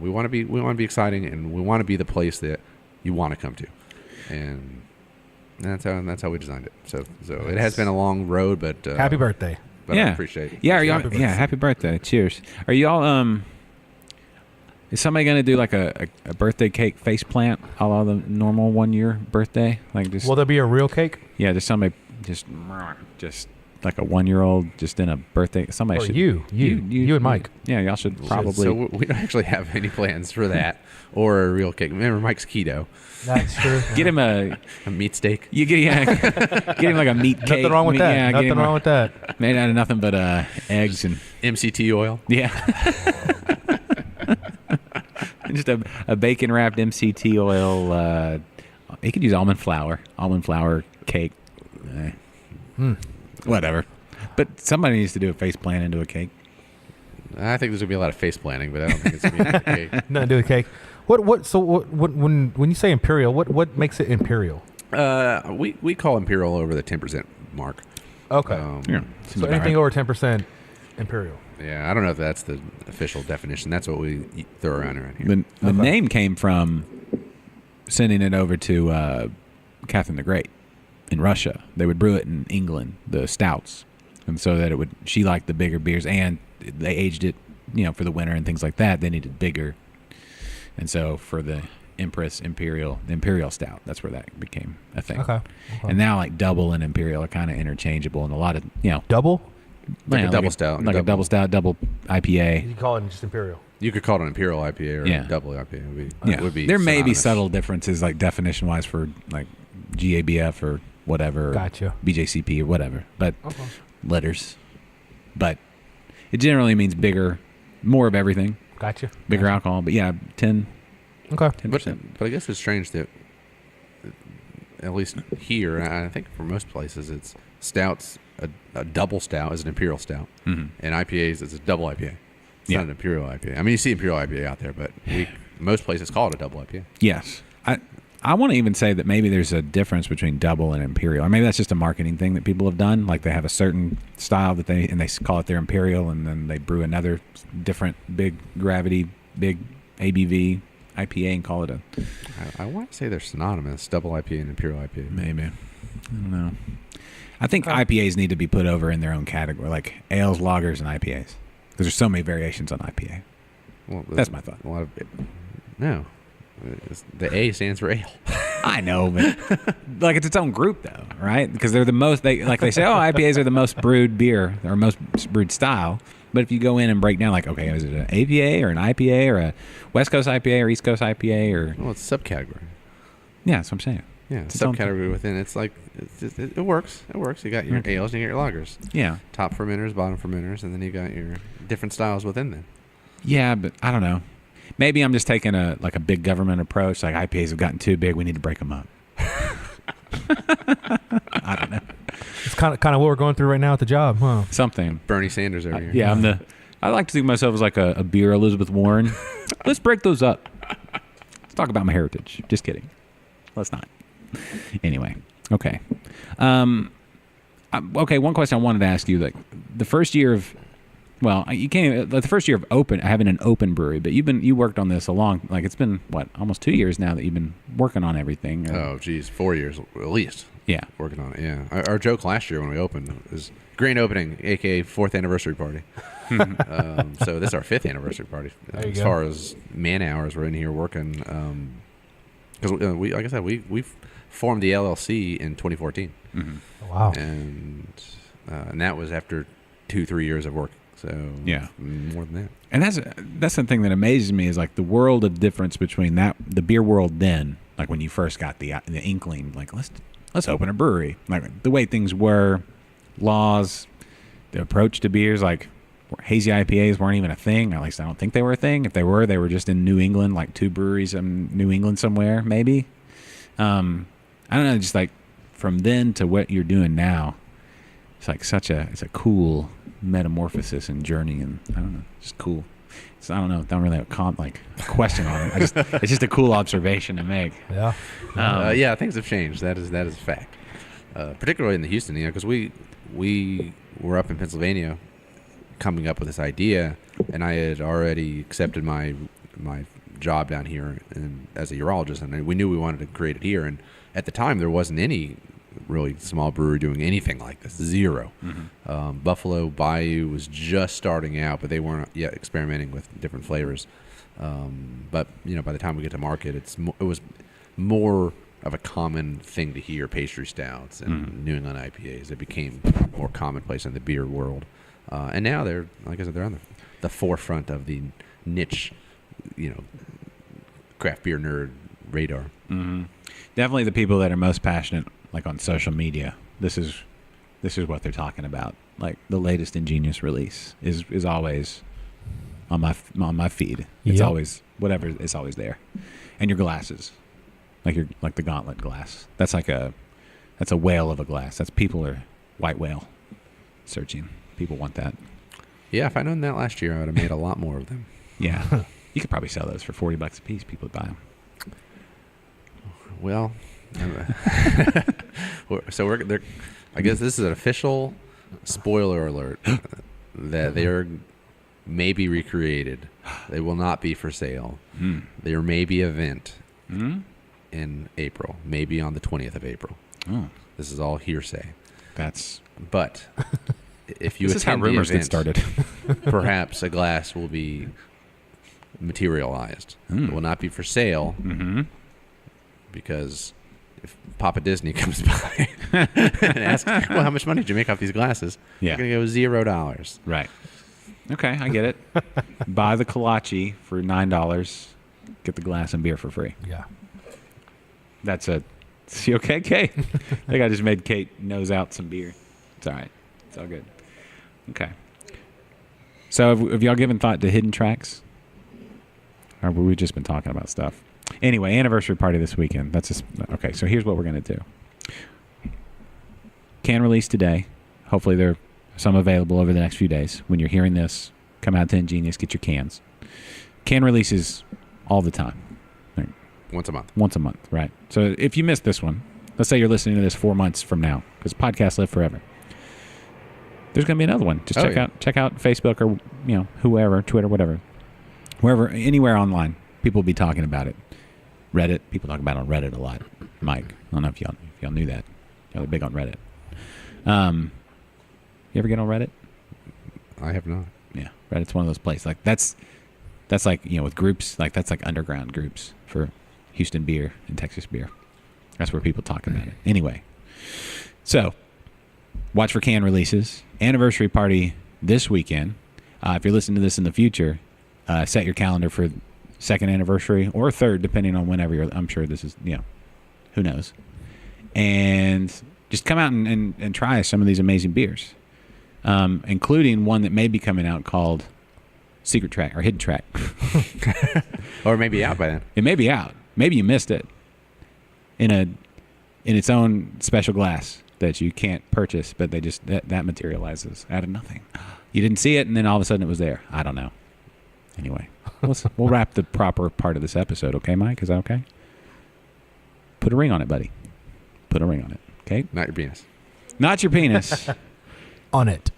we want to be exciting, and we want to be the place that you want to come to, and that's how we designed it. So it has been a long road, but Happy birthday. But I appreciate it. Yeah, are y'all, happy birthday. Cheers. Are y'all is somebody gonna do like a birthday cake face plant a la the normal 1 year birthday? Like just Will there be a real cake? Yeah, there's somebody just like a 1-year-old just in a birthday. Somebody Or should you and Mike. Yeah, y'all should probably. So we don't actually have any plans for that or a real cake. Remember, Mike's keto. That's true. Get him a meat steak. get him like a meat cake. Nothing wrong with that. Yeah, Nothing wrong with that. Made out of nothing but eggs and MCT oil. yeah. Just a bacon wrapped MCT oil. You could use almond flour cake. Whatever. But somebody needs to do a face plant into a cake. I think there's gonna be a lot of face planting, but I don't think it's gonna be a cake. Nothing to do with cake. So when you say imperial, what makes it imperial? We call imperial over the 10% mark. Okay. Yeah. So anything over 10% imperial. Yeah, I don't know if that's the official definition. That's what we throw around here. The name came from sending it over to Catherine the Great in Russia. They would brew it in England, the stouts. and so that she liked the bigger beers, and they aged it, for the winter and things like that. They needed bigger, and so for the Empress Imperial, the Imperial Stout, that's where that became a thing. Okay. And now like double and Imperial are kind of interchangeable, and a lot of double. Like a double stout, like a double stout, double IPA. You call it just Imperial. You could call it an Imperial IPA or a double IPA. It would be there may be synonymous. subtle differences, like definition wise, for like GABF or whatever, Gotcha. BJCP or whatever, but letters. But it generally means bigger, more of everything, Gotcha. bigger alcohol. But 10%. Okay. 10%. But I guess it's strange that, at least here, and I think for most places, it's stouts. A double stout is an Imperial Stout, and IPAs is a double IPA. It's not an Imperial IPA. I mean, you see Imperial IPA out there, but most places call it a double IPA. Yes. I want to even say that maybe there's a difference between double and Imperial, or maybe that's just a marketing thing that people have done. Like they have a certain style that they call it their Imperial, and then they brew another different big gravity, big ABV IPA and call it a. I want to say they're synonymous, double IPA and Imperial IPA. Maybe. I don't know. I think IPAs need to be put over in their own category, like ales, lagers, and IPAs, because there's so many variations on IPA. Well, that's my thought. A lot of no. The A stands for ale. I know, but like it's its own group, though, right? Because they're the most. They say, IPAs are the most brewed beer or most brewed style. But if you go in and break down, like, okay, is it an APA or an IPA or a West Coast IPA or East Coast IPA or? Well, it's a subcategory. Yeah, that's what I'm saying. Yeah, subcategory within. It's like it works. It works. You got your ales and you got your lagers. Yeah. Top fermenters, bottom fermenters, and then you got your different styles within them. Yeah, but I don't know. Maybe I'm just taking a big government approach. Like IPAs have gotten too big, we need to break them up. I don't know. It's kind of what we're going through right now at the job, huh? Something. Bernie Sanders over here. Yeah, I like to think of myself as like a beer Elizabeth Warren. Let's break those up. Let's talk about my heritage. Just kidding. Let's not. Anyway, okay. Okay, one question I wanted to ask you, like the first year of, the first year of having an open brewery, but you worked on this it's been almost 2 years now that you've been working on everything. Oh, geez, 4 years at least. Yeah, working on it. Yeah, our joke last year when we opened was grand oopening, aka 4th anniversary party. So this is our 5th anniversary party. As far as man hours, we're in here working. Because we, like I said, we formed the LLC in 2014. Mm-hmm. Wow. And that was after 2-3 years of work. So yeah, more than that. And that's the thing that amazes me is like the world of difference between the beer world then, like when you first got the inkling, like let's open a brewery, like the way things were, laws, the approach to beers, like hazy IPAs weren't even a thing. At least I don't think they were a thing. If they were just in New England, like 2 breweries in New England somewhere, maybe. I don't know, just like from then to what you're doing now, it's like it's a cool metamorphosis and journey, and I don't know, just cool. So I don't know, don't really have a question on it. It's just a cool observation to make. Yeah. Yeah, things have changed. That is a fact. Particularly in the Houston, because we were up in Pennsylvania coming up with this idea, and I had already accepted my job down here as a urologist, and we knew we wanted to create it here. And at the time, there wasn't any really small brewery doing anything like this. Zero. Mm-hmm. Buffalo Bayou was just starting out, but they weren't yet experimenting with different flavors. But by the time we get to market, it was more of a common thing to hear pastry stouts and New England IPAs. It became more commonplace in the beer world. And now they're, like I said, they're on the forefront of the niche, craft beer nerd radar. Mm-hmm. Definitely the people that are most passionate, like on social media. This is what they're talking about. Like the latest Ingenious release is always on my feed. It's always whatever. It's always there. And your glasses, like the Gauntlet glass. That's a whale of a glass. That's people are white whale searching. People want that. Yeah, if I'd known that last year, I would have made a lot more of them. Yeah, you could probably sell those for $40 a piece. People would buy them. Well, so we're there. I guess this is an official spoiler alert that they are maybe recreated. They will not be for sale. There may be an event in April, maybe on the 20th of April. Oh. This is all hearsay. But if you This is how attend the rumors get event, started. perhaps a glass will be materialized. It will not be for sale because if Papa Disney comes by and asks, well, how much money did you make off these glasses? Yeah. You're going to go $0. Right. Okay, I get it. Buy the kolache for $9. Get the glass and beer for free. Yeah. That's a... Is he okay, Kate? I think I just made Kate nose out some beer. It's all right. It's all good. Okay. So have y'all given thought to hidden tracks? Or have we just been talking about stuff? Anyway, anniversary party this weekend. That's just... Okay, so here's what we're going to do. Can release today. Hopefully there are some available over the next few days. When you're hearing this, come out to Ingenious, get your cans. Can releases all the time. Once a month. Once a month, right. So if you missed this one, let's say you're listening to this 4 months from now, because podcasts live forever. There's going to be another one. Just check out Facebook or whoever, Twitter, whatever. Wherever, anywhere online, people will be talking about it. Reddit, people talk about it on Reddit a lot. Mike, I don't know if y'all knew that. Y'all are big on Reddit. You ever get on Reddit? I have not. Yeah, Reddit's one of those places. Like that's like, with groups, like that's like underground groups for Houston beer and Texas beer. That's where people talk about it. Anyway, so watch for can releases. Anniversary party this weekend. If you're listening to this in the future, set your calendar for second anniversary or third, depending on whenever you're. I'm sure this is, who knows. And just come out and try some of these amazing beers, including one that may be coming out called Secret Track or Hidden Track. Or maybe out by then. It may be out. Maybe you missed it in its own special glass that you can't purchase, but they just that materializes out of nothing. You didn't see it, and then all of a sudden it was there. I don't know. Anyway, we'll wrap the proper part of this episode, okay, Mike? Is that okay? Put a ring on it, buddy. Put a ring on it, okay? Not your penis. Not your penis. On it.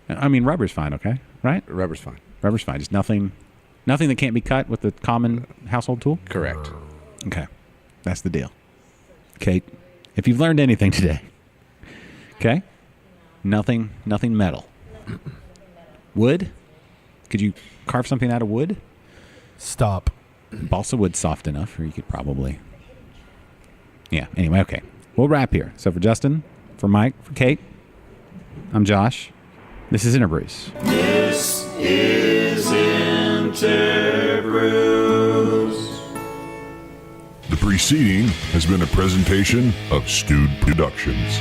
I mean, rubber's fine, okay? Right? Rubber's fine. Rubber's fine. Just nothing that can't be cut with the common household tool? Correct. Okay. That's the deal. Kate, if you've learned anything today, okay? Nothing metal. Wood? Could you carve something out of wood? Stop. Balsa wood's soft enough, or you could probably... Yeah, anyway, okay. We'll wrap here. So for Justin, for Mike, for Kate, I'm Josh. This is InterBrews. This is InterBrews. The preceding has been a presentation of Stewed Productions.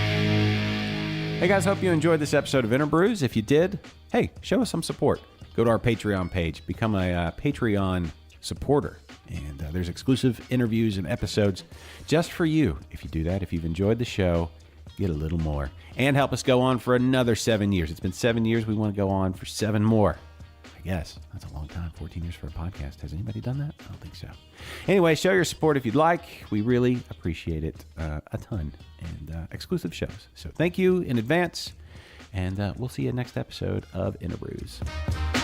Hey guys, hope you enjoyed this episode of InterBrews. If you did, hey, show us some support. Go to our Patreon page, become a Patreon supporter, and there's exclusive interviews and episodes just for you. If you do that, if you've enjoyed the show, get a little more, and help us go on for another 7 years. It's been 7 years. We want to go on for 7 more. I guess that's a long time. 14 years for a podcast. Has anybody done that? I don't think so. Anyway, show your support if you'd like. We really appreciate it a ton, and exclusive shows. So thank you in advance, and we'll see you next episode of InterBrews.